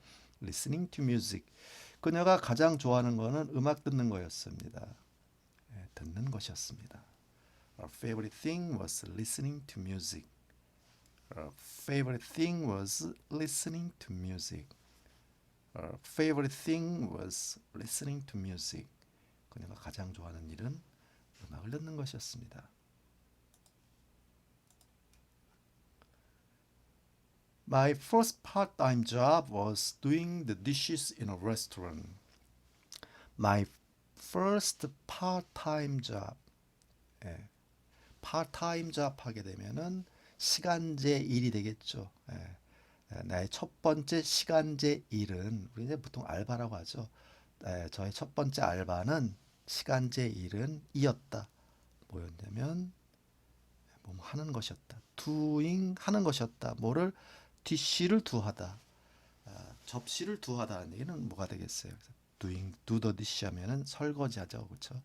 listening to music. 그녀가 가장 좋아하는 거는 음악 듣는 거였습니다. 예, 듣는 것이었습니다. Her favorite thing was listening to music. Her favorite thing was listening to music. Her favorite thing was listening to music. 그녀가 가장 좋아하는 일은 음악을 듣는 것이었습니다. My first part-time job was doing the dishes in a restaurant. My first part-time job. 예, part-time job 하게 되면은 시간제 일이 되겠죠. 예, 나의 첫 번째 시간제 일은 우리 이제 보통 알바라고 하죠. 저의 첫 번째 알바는 시간제 일은 이었다. 뭐였냐면 뭐 하는 것이었다. doing 하는 것이었다. 뭐를 dish를 두하다. 접시를 두하다는 얘기는 뭐가 되겠어요? 그래서 doing do the dish 하면은 설거지하죠, 그렇죠?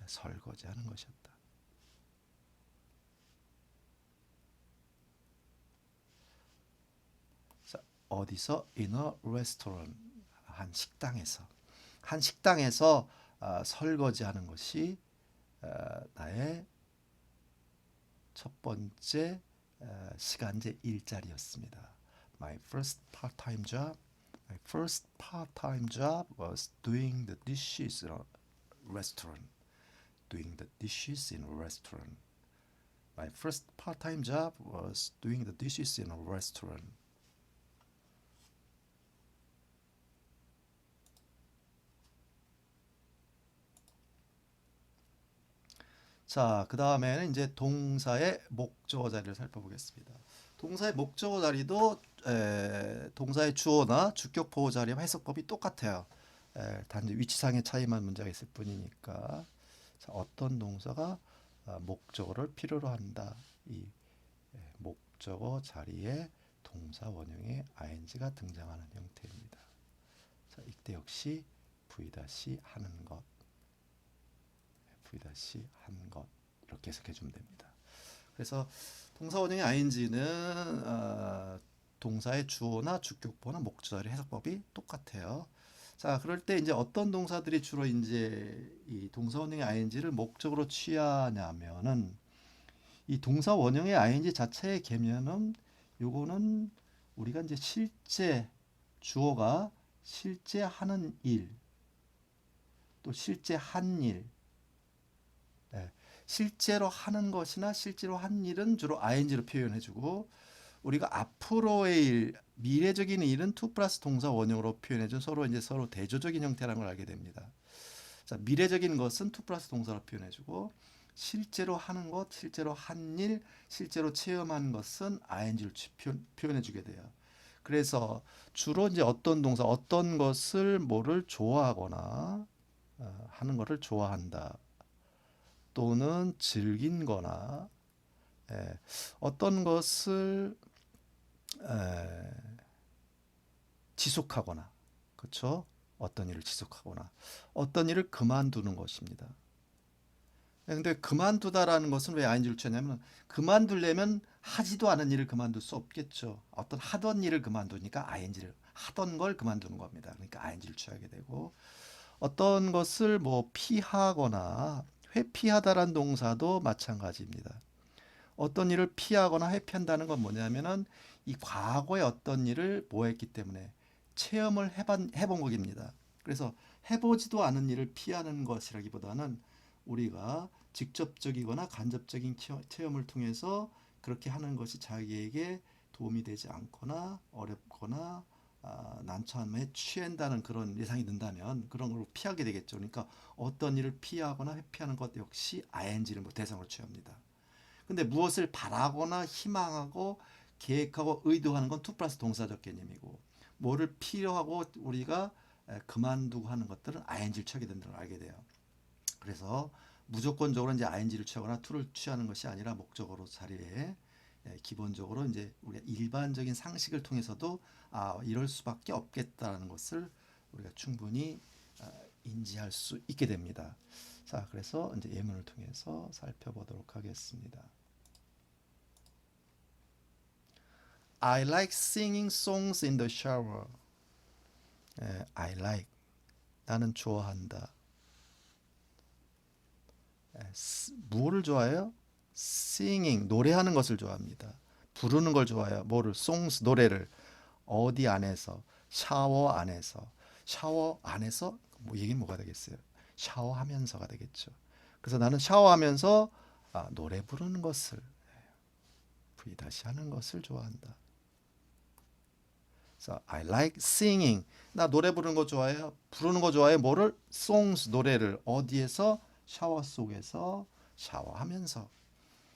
설거지하는 것이었다. 자, 어디서 in a restaurant 한 식당에서 설거지하는 것이 나의 첫 번째 시간제 일자리였습니다. My first part-time job was doing the dishes in a restaurant. Doing the dishes in a restaurant. My first part-time job was doing the dishes in a restaurant. 자, 그 다음에는 이제 동사의 목적어 자리를 살펴보겠습니다. 동사의 목적어 자리도 동사의 주어나 주격 보호 자리와 해석법이 똑같아요. 단지 위치상의 차이만 문제가 있을 뿐이니까. 자, 어떤 동사가 목적어를 필요로 한다. 이 목적어 자리에 동사 원형의 ing가 등장하는 형태입니다. 자, 이때 역시 V-하는 것, V-한 것 이렇게 해석해 주면 됩니다. 그래서 동사 원형의 ing는 동사의 주어나 주격보나 목적어의 해석법이 똑같아요. 자, 그럴 때 이제 어떤 동사들이 주로 이제 이 동사 원형의 ing를 목적으로 취하냐면은 이 동사 원형의 ing 자체의 개념은 요거는 우리가 이제 실제 주어가 실제 하는 일, 또 실제 한 일, 예, 실제로 하는 것이나 실제로 한 일은 주로 ing로 표현해주고 우리가 앞으로의 일, 미래적인 일은 to 플러스 동사 원형으로 표현해준 서로 대조적인 형태라는 걸 알게 됩니다. 자, 미래적인 것은 to 플러스 동사로 표현해주고 실제로 하는 것, 실제로 한 일, 실제로 체험한 것은 ing를 표현해주게 돼요. 그래서 주로 이제 어떤 동사, 어떤 것을 뭐를 좋아하거나 하는 것을 좋아한다. 또는 즐긴 거나 어떤 것을 지속하거나 그렇죠? 어떤 일을 지속하거나 어떤 일을 그만두는 것입니다. 근데 그만두다라는 것은 왜 ing를 취하냐면 그만두려면 하지도 않은 일을 그만둘 수 없겠죠. 어떤 하던 일을 그만두니까 ing를 하던 걸 그만두는 겁니다. 그러니까 ing를 취하게 되고 어떤 것을 뭐 피하거나 회피하다라는 동사도 마찬가지입니다. 어떤 일을 피하거나 회피한다는 건 뭐냐면은 이 과거의 어떤 일을 뭐 했기 때문에 체험을 해본 것입니다. 그래서 해보지도 않은 일을 피하는 것이라기보다는 우리가 직접적이거나 간접적인 체험을 통해서 그렇게 하는 것이 자기에게 도움이 되지 않거나 어렵거나 난처함에 취한다는 그런 예상이 든다면 그런 걸 피하게 되겠죠. 그러니까 어떤 일을 피하거나 회피하는 것 역시 ing를 대상으로 취합니다. 근데 무엇을 바라거나 희망하고 계획하고 의도하는 건 투 플러스 동사적 개념이고 뭐를 필요하고 우리가 그만두고 하는 것들은 ing를 취하게 된다는 걸 알게 돼요. 그래서 무조건적으로 이제 ing를 취하거나 to를 취하는 것이 아니라 목적어로 자리에 기본적으로 이제 우리가 일반적인 상식을 통해서도 이럴 수밖에 없겠다는 것을 우리가 충분히 인지할 수 있게 됩니다. 자, 그래서 이제 예문을 통해서 살펴보도록 하겠습니다. I like singing songs in the shower. I like. 나는 좋아한다. 뭐를 좋아해요? Singing, 노래하는 것을 좋아합니다. 부르는 걸 좋아해요. 뭐를? songs, 노래를. 어디 안에서? 샤워 안에서. 샤워 안에서? 뭐 얘기는 뭐가 되겠어요? 샤워하면서가 되겠죠. 그래서 나는 샤워하면서 노래 부르는 것을 V 다시 하는 것을 좋아한다. 그래서 I like singing. 나 노래 부르는 거 좋아해요. 부르는 거 좋아해. 뭐를? songs, 노래를. 어디에서? 샤워 속에서 샤워하면서.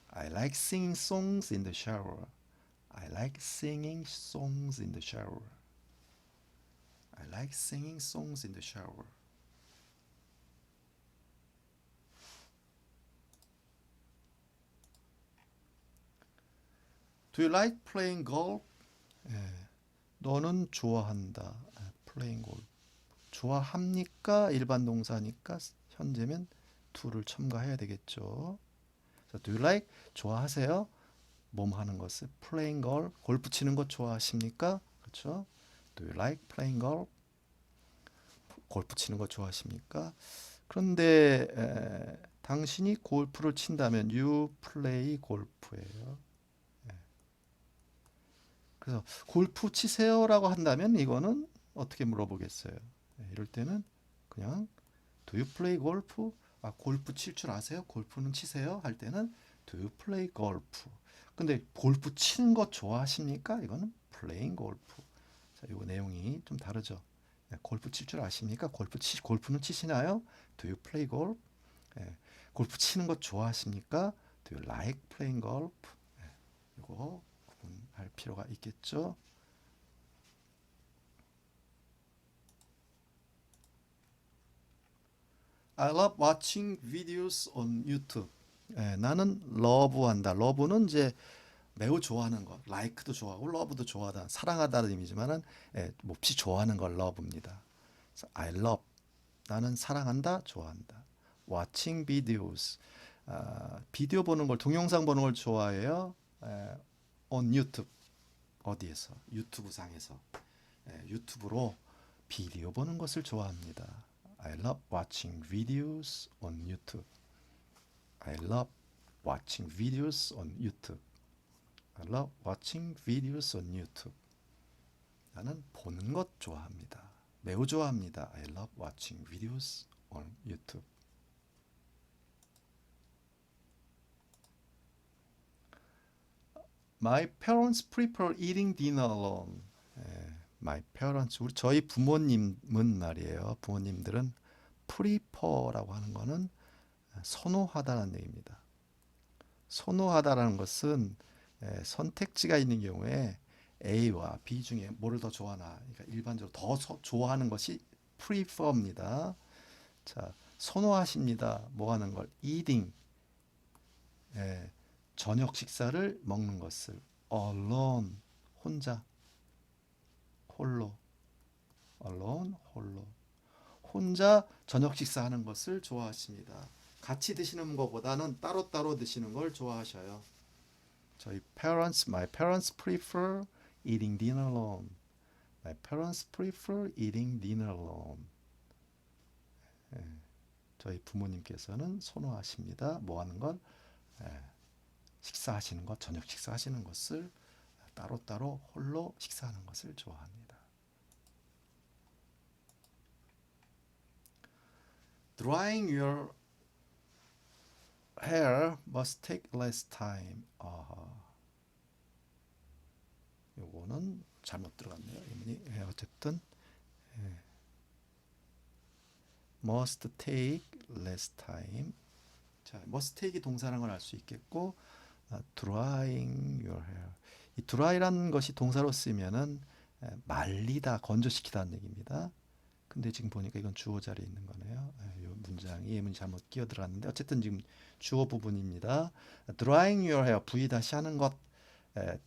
I like singing songs in the shower. I like singing songs in the shower. I like singing songs in the shower. Do you like playing golf? 예, 너는 좋아한다. playing golf. 좋아합니까? 일반 동사니까 현재면 do를 첨가해야 되겠죠. Do you like? 좋아하세요? 몸 하는 것을 playing golf. 골프 치는 것 좋아하십니까? 그렇죠? Do you like playing golf? 골프 치는 거 좋아하십니까? 그런데 당신이 골프를 친다면 you play 골프예요. 그래서 골프 치세요라고 한다면 이거는 어떻게 물어보겠어요? 이럴 때는 그냥 Do you play golf? 골프 칠 줄 아세요? 골프는 치세요? 할 때는 Do you play golf? 근데 골프 치는 거 좋아하십니까? 이거는 playing golf. 자, 이거 내용이 좀 다르죠. 골프 칠 줄 아십니까? 골프는 치시나요? Do you play golf? 골프 치는 거 좋아하십니까? Do you like playing golf? 이거 구분할 필요가 있겠죠. I love watching videos on YouTube. 나는 러브한다. 러브는 이제 매우 좋아하는 것. like도 좋아하고 love도 좋아하다. 사랑하다는 의미지만은 몹시 좋아하는 걸 love입니다. 그래서 I love. 나는 사랑한다, 좋아한다. watching videos. 비디오 보는 걸, 동영상 보는 걸 좋아해요. on YouTube. 어디에서? 유튜브 상에서. 유튜브로 비디오 보는 것을 좋아합니다. I love watching videos on YouTube. I love watching videos on YouTube. I love watching videos on YouTube. 나는 보는 것 좋아합니다. 매우 좋아합니다. I love watching videos on YouTube. My parents prefer eating dinner alone. My parents, 저희 부모님은 말이에요. 부모님들은 prefer라고 하는 거는 선호하다는 얘기입니다. 선호하다라는 것은 선택지가 있는 경우에 A와 B 중에 뭐를 더 좋아하나, 그러니까 일반적으로 더 좋아하는 것이 prefer입니다. 자, 선호하십니다. 뭐 하는 걸? eating, 저녁 식사를 먹는 것을 alone, 혼자, 홀로, alone, 홀로, 혼자 저녁 식사하는 것을 좋아하십니다. 같이 드시는 것보다는 따로따로 드시는 걸 좋아하셔요. my parents prefer eating dinner alone. My parents prefer eating dinner alone. 저희 부모님께서는 선호하십니다. 뭐 하는 건? 식사하시는 것, 저녁 식사하시는 것을 따로따로 홀로 식사하는 것을 좋아합니다. Drying your hair must take less time. 요거는 잘못 들어갔네요. 이문이 어쨌든 must take less time. 자, must take이 동사라는 걸 알 수 있겠고, drying your hair. 이 dry라는 것이 동사로 쓰면은 말리다, 건조시키다는 얘기입니다. 근데 지금 보니까 이건 주어 자리에 있는 거네요. 이 문장이 예문이 잘못 끼어 들어갔는데 어쨌든 지금 주어 부분입니다. drying your hair, V 다시 하는 것,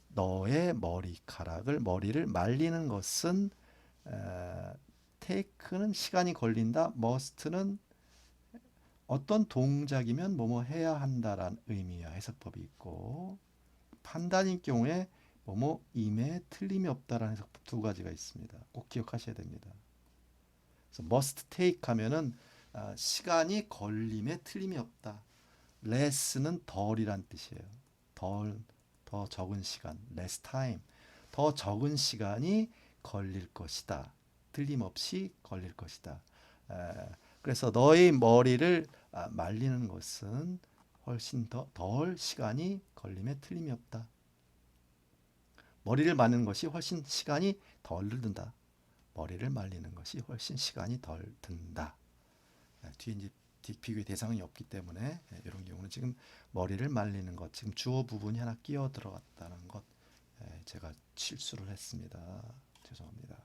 너의 머리를 말리는 것은 take는 시간이 걸린다, must는 어떤 동작이면 뭐뭐 해야 한다라는 의미와 해석법이 있고, 판단일 경우에 뭐뭐임에 틀림이 없다라는 해석법 두 가지가 있습니다. 꼭 기억하셔야 됩니다. 그래서 must take 하면은 시간이 걸림에 틀림이 없다. less는 덜이란 뜻이에요. 더 적은 시간, less time. 더 적은 시간이 걸릴 것이다. 틀림없이 걸릴 것이다. 그래서 너의 머리를 말리는 것은 훨씬 덜 시간이 걸림에 틀림이 없다. 머리를 말리는 것이 훨씬 시간이 덜 든다. 머리를 말리는 것이 훨씬 시간이 덜 든다. 뒤에 이제 비교의 대상이 없기 때문에 이런 경우는 지금 머리를 말리는 것, 지금 주어 부분이 하나 끼어 들어갔다는 것, 제가 실수를 했습니다. 죄송합니다.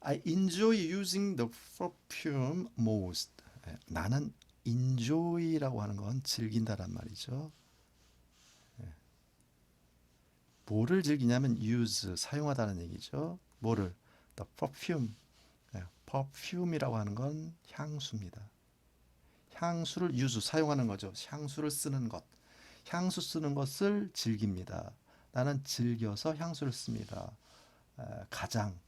I enjoy using the perfume most. 나는 enjoy라고 하는 건 즐긴다란 말이죠. 뭐를 즐기냐면 use, 사용하다는 얘기죠. 뭐를? The perfume. perfume이라고 하는 건 향수입니다. 향수를 use, 사용하는 거죠. 향수를 쓰는 것. 향수 쓰는 것을 즐깁니다. 나는 즐겨서 향수를 씁니다. 가장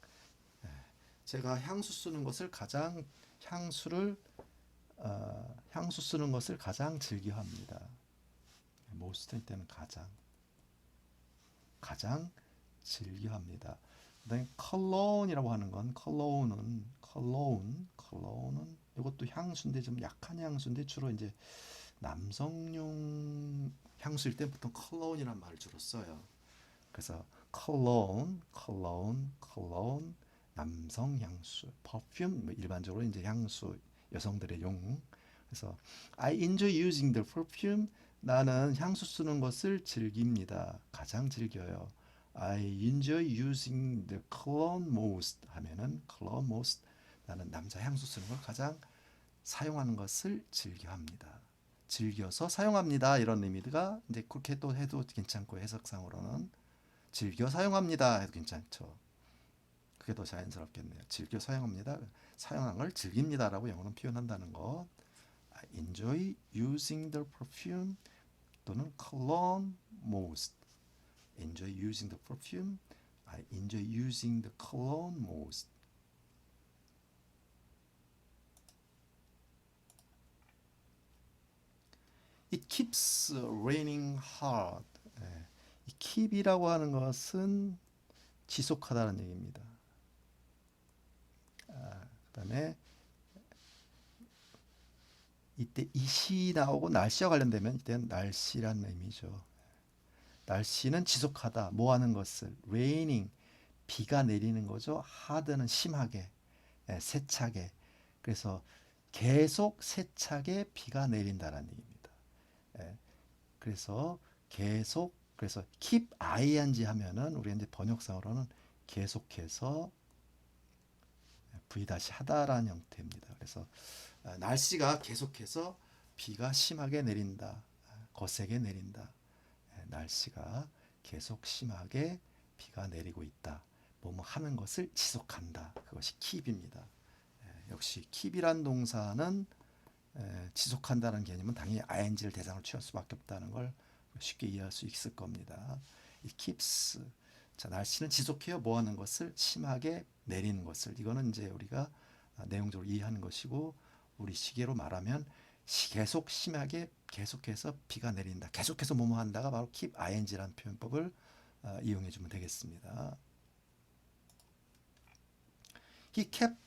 제가 향수 쓰는 것을 가장 향수 쓰는 것을 가장 즐겨합니다. most 때는 가장 즐겨합니다. 그다음에 cologne이라고 하는 건 cologne은 이것도 향수인데 좀 약한 향수인데 주로 이제 남성용 향수일 때 보통 cologne이란 말을 주로 써요. 그래서 cologne 남성 향수, perfume 일반적으로 이제 향수 여성들의 용. 그래서 I enjoy using the perfume. 나는 향수 쓰는 것을 즐깁니다. 가장 즐겨요. I enjoy using the cologne most 하면은 cologne most 나는 남자 향수 쓰는 걸 가장 사용하는 것을 즐겨합니다. 즐겨서 사용합니다. 이런 의미가 이제 그렇게 또 해도 괜찮고 해석상으로는 즐겨 사용합니다 해도 괜찮죠. 그게 더 자연스럽겠네요. 즐겨 사용합니다. 사용한 걸 즐깁니다라고 영어는 표현한다는 것. I enjoy using the perfume 또는 cologne most. Enjoy using the perfume. I enjoy using the cologne most. It keeps raining hard. 이 keep이라고 하는 것은 지속하다는 얘기입니다. 그다음에 이때 it이 나오고 날씨와 관련되면 이때는 날씨라는 의미죠. 날씨는 지속하다, 뭐 하는 것을. raining, 비가 내리는 거죠. hard는 심하게, 세차게. 그래서 계속 세차게 비가 내린다는 얘기입니다. 그래서 그래서 keep ing 하면은 우리 이제 번역상으로는 계속해서 v-하다라는 형태입니다. 그래서 날씨가 계속해서 비가 심하게 내린다. 거세게 내린다. 날씨가 계속 심하게 비가 내리고 있다. 뭐뭐 하는 것을 지속한다. 그것이 keep입니다. 역시 keep이란 동사는 지속한다는 개념은 당연히 ing를 대상으로 취할 수밖에 없다는 걸 쉽게 이해할 수 있을 겁니다. It keeps. 자, 날씨는 지속해요. 뭐 하는 것을? 심하게 내리는 것을. 이거는 이제 우리가 내용적으로 이해하는 것이고 우리 시계로 말하면 계속 심하게 계속해서 비가 내린다. 계속해서 뭐뭐 한다가 바로 keep ing라는 표현법을 이용해 주면 되겠습니다. He kept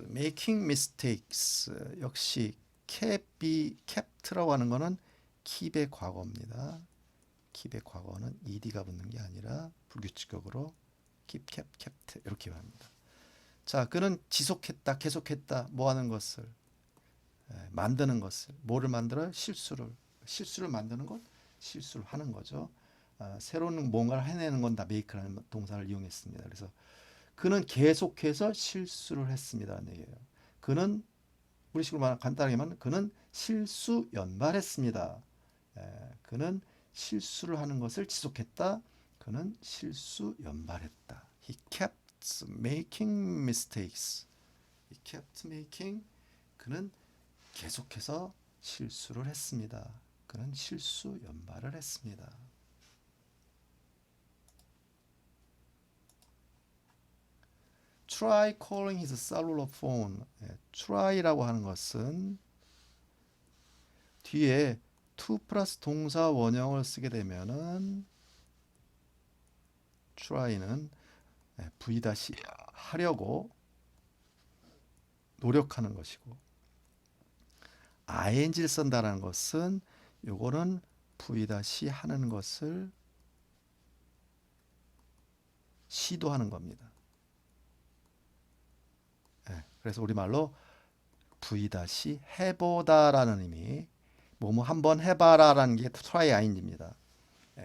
making mistakes. 역시 kept라고 하는 거는 keep의 과거입니다. keep의 과거는 ed가 붙는 게 아니라 불규칙적으로 kept 이렇게 합니다. 자, 그는 지속했다, 계속했다, 뭐 하는 것을, 만드는 것을. 뭐를 만들어요? 실수를 만드는 것, 실수를 하는 거죠. 새로운 뭔가를 해내는 건 다 make라는 동사를 이용했습니다. 그래서 그는 계속해서 실수를 했습니다라는 얘기예요. 그는 우리식으로 말하면 간단하게 말하면 그는 실수 연발했습니다. 그는 실수를 하는 것을 지속했다. 그는 실수 연발했다. He kept making mistakes. He kept making. 그는 계속해서 실수를 했습니다. 그는 실수 연발을 했습니다. Try calling his cellular phone. try라고 하는 것은 뒤에 to 플러스 동사 원형을 쓰게 되면은 try는 V 다시 하려고 노력하는 것이고 ing를 쓴다는 것은 요거는 V 다시 하는 것을 시도하는 겁니다. 그래서 우리말로 V 다시 해보다라는 의미, 뭐뭐 한번 해봐라라는 게 try ing입니다.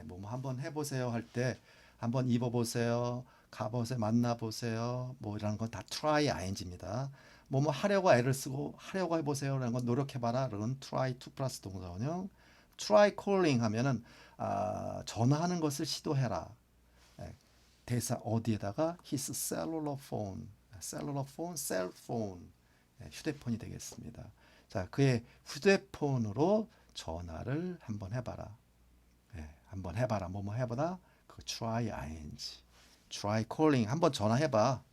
뭐뭐 한번 해보세요 할 때 한번 입어보세요, 가보세요, 만나보세요, 뭐 이런 건 다 try ing입니다. 뭐뭐 하려고 애를 쓰고 하려고 해보세요라는 건 노력해봐라, 그건 try to 플러스 동사원형. try calling 하면은 전화하는 것을 시도해라. 대사 어디에다가 his cellular phone, cellular phone, cell phone, 휴대폰이 되겠습니다. 자, 그의 휴대폰으로 전화를 한번 해봐라. 한번 해봐라. 뭐뭐 해보다. 그 try ing. try calling. 한번 전화해봐.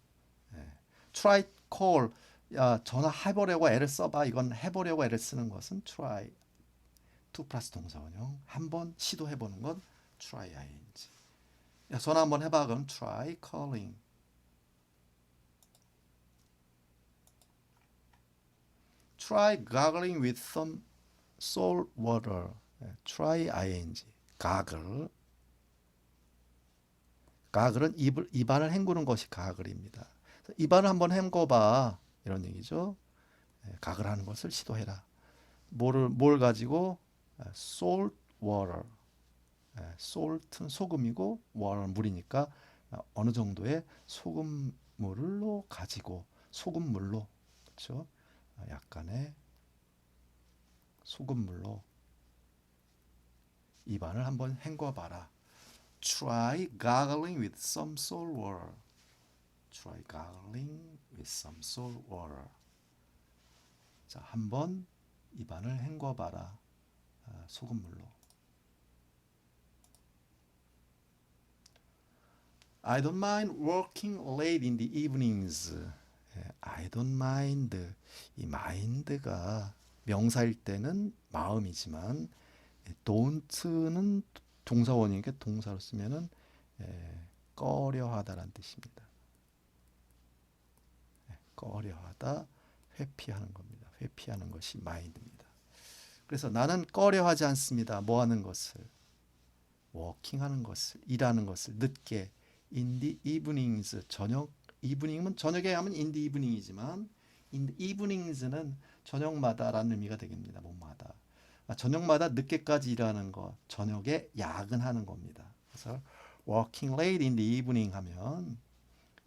try call. 야, 전화해보려고 애를 써봐. 이건 해보려고 애를 쓰는 것은 try. to 플러스 동사원형. 한번 시도해보는 건 try ing. 야, 전화 한번 해봐. 그럼 try calling. try gargling with some salt water. try ing. gargle. gargle은 입안을 헹구는 것이 gargle입니다. 입안을 한번 헹궈봐. 이런 얘기죠. gargle하는 것을 시도해라. 뭘 가지고? salt water. salt는 소금이고 water는 물이니까 어느 정도의 소금물로 가지고 소금물로, 그렇죠? 약간의 소금물로 입안을 한번 헹궈봐라. Try gargling with some salt water. Try gargling with some salt water. 자, 한번 입안을 헹궈봐라. 소금물로. I don't mind working late in the evenings. I don't mind. 이 mind가 명사일 때는 마음이지만 don't는 동사원이니까 동사로 쓰면은 꺼려하다라는 뜻입니다. 꺼려하다, 회피하는 겁니다. 회피하는 것이 mind입니다. 그래서 나는 꺼려하지 않습니다. 뭐 하는 것을? 워킹하는 것을, 일하는 것을 늦게 in the evenings, 저녁, evening은 저녁에 하면 in the evening이지만 in the evenings는 저녁마다라는 의미가 되겠습니다. 뭐마다. 저녁마다 늦게까지 일하는 것, 저녁에 야근하는 겁니다. 그래서 working late in the evening 하면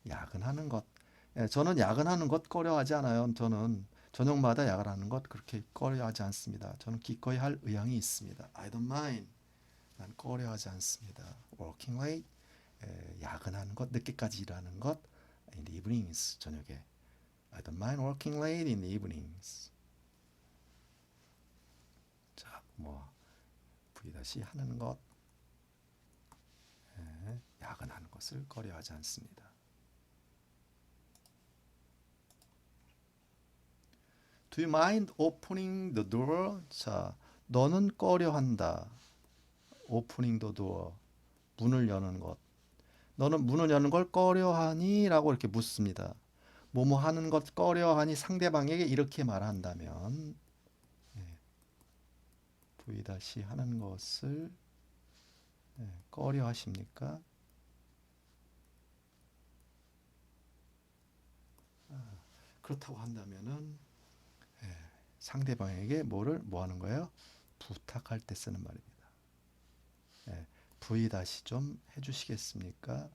야근하는 것. 저는 야근하는 것 꺼려하지 않아요. 저는 저녁마다 야근하는 것 그렇게 꺼려하지 않습니다. 저는 기꺼이 할 의향이 있습니다. I don't mind. 난 꺼려하지 않습니다. working late, 야근하는 것, 늦게까지 일하는 것, in the evenings, 저녁에. I don't mind working late in the evenings. 자, 뭐 V 다시 하는 것, 야근하는 것을 꺼려하지 않습니다. Do you mind opening the door? 자, 너는 꺼려한다. Opening the door. 문을 여는 것. 너는 문을 여는 걸 꺼려하니? 라고 이렇게 묻습니다. 뭐뭐 하는 것 꺼려하니 상대방에게 이렇게 말한다면 V 다시 하는 것을 꺼려하십니까? 그렇다고 한다면은 상대방에게 뭐 하는 거예요? 부탁할 때 쓰는 말입니다. V 다시 좀 해주시겠습니까?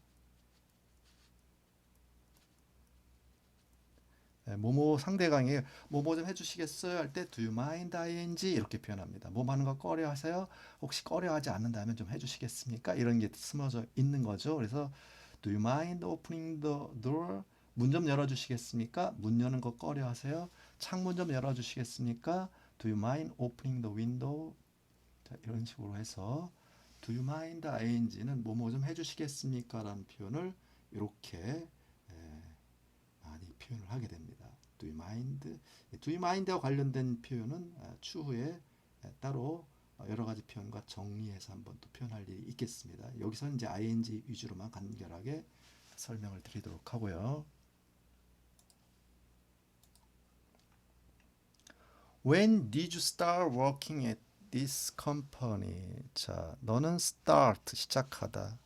뭐뭐 상대방에게 뭐뭐 좀 해주시겠어요? 할 때 do you mind ing 이렇게 표현합니다. 뭐 하는 거 꺼려하세요? 혹시 꺼려하지 않는다면 좀 해주시겠습니까? 이런 게 숨어져 있는 거죠. 그래서 do you mind opening the door? 문 좀 열어주시겠습니까? 문 여는 거 꺼려하세요? 창문 좀 열어주시겠습니까? Do you mind opening the window? 자, 이런 식으로 해서 Do you mind ing는 뭐뭐 좀 해주시겠습니까? 라는 표현을 이렇게 많이 표현을 하게 됩니다. Do you mind? Do you mind와 관련된 표현은 추후에 따로 여러 가지 표현과 정리해서 한번 또 표현할 일이 있겠습니다. 여기서는 이제 ing 위주로만 간결하게 설명을 드리도록 하고요. When did you start working at this company? 자, 너는 start 시작하다.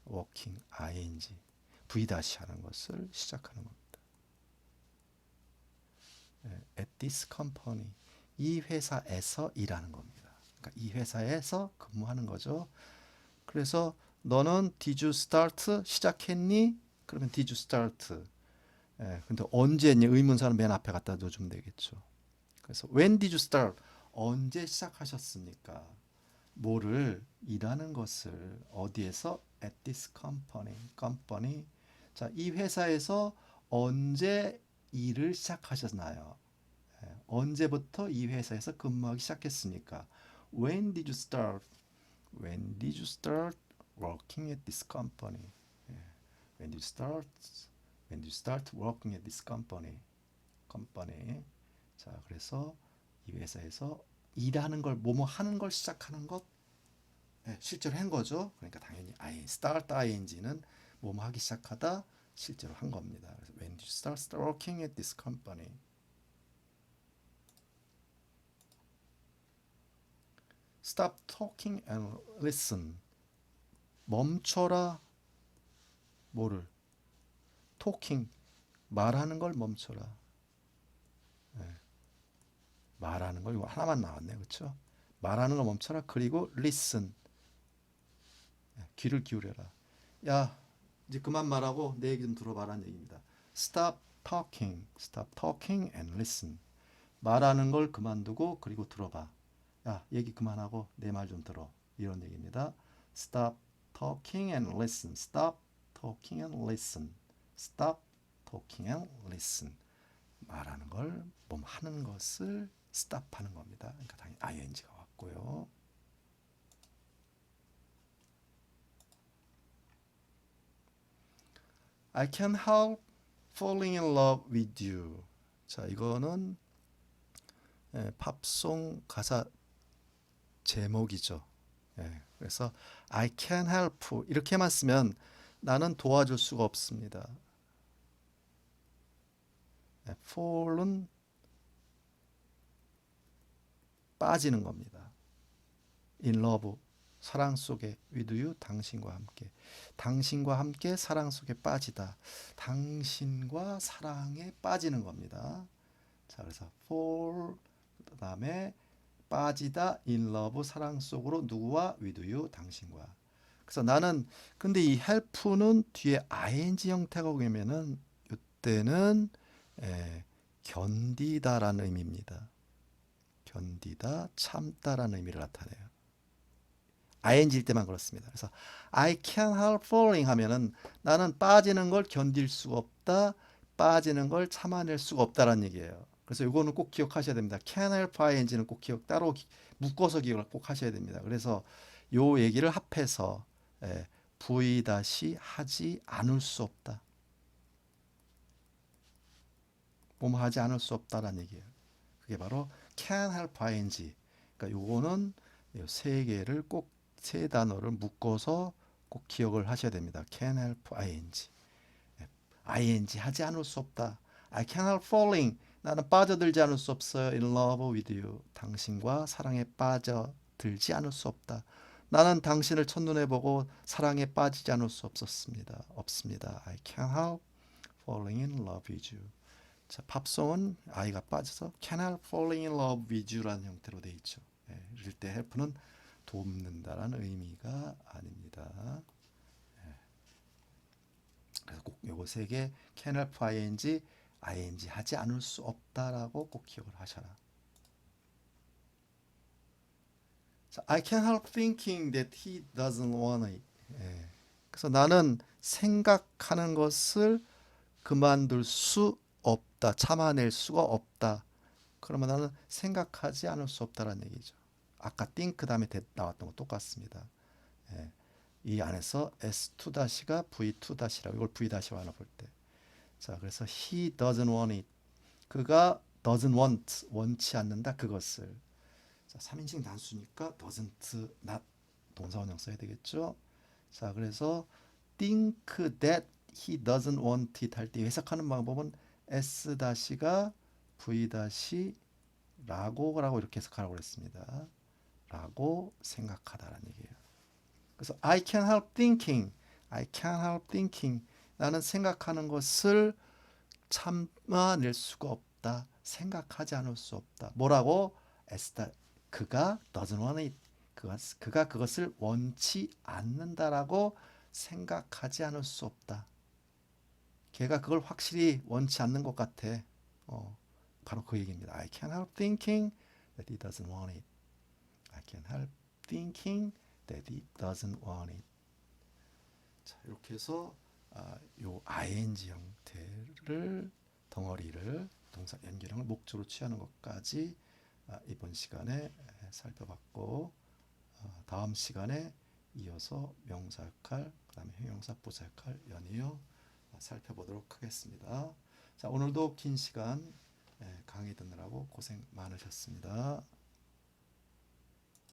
working ing v 다시 하는 것을 시작하는 겁니다. at this company 이 회사에서 일하는 겁니다. 그러니까 이 회사에서 근무하는 거죠. 그래서 너는 did you start 시작했니? 그러면 did you start. 근데 언제 했니? 의문사는 맨 앞에 갖다 넣어주면 되겠죠. 그래서 when did you start? 언제 시작하셨습니까? 뭐를 일하는 것을 어디에서? at this company. 자, 이 회사에서 언제 일을 시작하셨나요? 언제부터 이 회사에서 근무하기 시작했습니까? When did you start? When did you start working at this company? When did you start? When did you start working at this company? 자, 그래서 이 회사에서 일하는 걸 뭐뭐 하는 걸 시작하는 것 실제로 한 거죠. 그러니까 당연히 start ing는 뭐뭐 하기 시작하다 실제로 한 겁니다. 그래서 when did you start working at this company? Stop talking and listen. 멈춰라. 뭐를? talking. 말하는 걸 멈춰라. 말하는 거 이거 하나만 나왔네. 그렇죠? 말하는 걸 멈춰라. 그리고 listen. 귀를 기울여라. 야, 이제 그만 말하고 내 얘기 좀 들어봐라는 얘기입니다. Stop talking and listen. 말하는 걸 그만두고 그리고 들어봐. 야, 얘기 그만하고 내 말 좀 들어. 이런 얘기입니다. Stop talking and listen. Stop talking and listen. Stop talking and listen. 말하는 걸, 뭐 하는 것을 stop 하는 겁니다. 그러니까 당연히 ing가 왔고요. I can't help falling in love with you. 자, 이거는 팝송 가사 제목이죠. 그래서 I can't help 이렇게만 쓰면 나는 도와줄 수가 없습니다. fall은 빠지는 겁니다. in love 사랑 속에 with you 당신과 함께 사랑 속에 빠지다. 당신과 사랑에 빠지는 겁니다. 자, 그래서 fall 그다음에 빠지다 in love 사랑 속으로 누구와 with you 당신과. 그래서 나는 근데 이 help는 뒤에 ing 형태가 오면은 이때는 견디다라는 의미입니다. 견디다, 참다라는 의미를 나타내요. ing일 때만 그렇습니다. 그래서 I can't help falling 하면은 나는 빠지는 걸 견딜 수가 없다, 빠지는 걸 참아낼 수가 없다라는 얘기예요. 그래서 이거는 꼭 기억하셔야 됩니다. can't help ing는 꼭 따로 묶어서 기억을 꼭 하셔야 됩니다. 그래서 요 얘기를 합해서 V 하지 않을 수 없다. 뭐뭐 하지 않을 수 없다라는 얘기예요. 그게 바로 can't help ing. 그러니까 요거는 세 개를 꼭 세 단어를 묶어서 꼭 기억을 하셔야 됩니다. can't help ing. ing 하지 않을 수 없다. I can't help falling. 나는 빠져들지 않을 수 없어요. in love with you. 당신과 사랑에 빠져들지 않을 수 없다. 나는 당신을 첫눈에 보고 사랑에 빠지지 않을 수 없습니다. I can't help falling in love with you. 자, 팝송은 아이가 빠져서 can't help falling in love with you라는 형태로 되어 있죠. 이럴 때 help는 돕는다라는 의미가 아닙니다. 그래서 꼭 요거 세 개 can't help ing 하지 않을 수 없다라고 꼭 기억을 하셔라. 자, I can't help thinking that he doesn't want it. 그래서 나는 생각하는 것을 그만둘 수 없다. 참아낼 수가 없다. 그러면 나는 생각하지 않을 수 없다라는 얘기죠. 아까 think 다음에 나왔던 거 똑같습니다. 예. 이 안에서 S2-가 V2-라고 이걸 V-1로 볼 때. 자, 그래서 he doesn't want it. 그가 doesn't want, 원치 않는다 그것을. 자, 3인칭 단수니까 doesn't, not 동사원형 써야 되겠죠. 자, 그래서 think that he doesn't want it 할 때 해석하는 방법은 S-가 V-라고 이렇게 해석하라고 그랬습니다. 라고 생각하다라는 얘기예요. 그래서 I can't help thinking. I can't help thinking. 나는 생각하는 것을 참아낼 수가 없다. 생각하지 않을 수 없다. 뭐라고? 에스다. 그가 doesn't want it. 그가 그것을 원치 않는다라고 생각하지 않을 수 없다. 걔가 그걸 확실히 원치 않는 것 같아. 바로 그 얘기입니다. I can't help thinking that he doesn't want it. I can't help thinking that he doesn't want it. 자, 이렇게 해서 요 ing 형태를 덩어리를 동사 연결형을 목적으로 취하는 것까지 이번 시간에 살펴봤고 다음 시간에 이어서 명사 역할, 그다음에 형용사, 부사 역할 연이어 살펴보도록 하겠습니다. 자, 오늘도 긴 시간 강의 듣느라고 고생 많으셨습니다.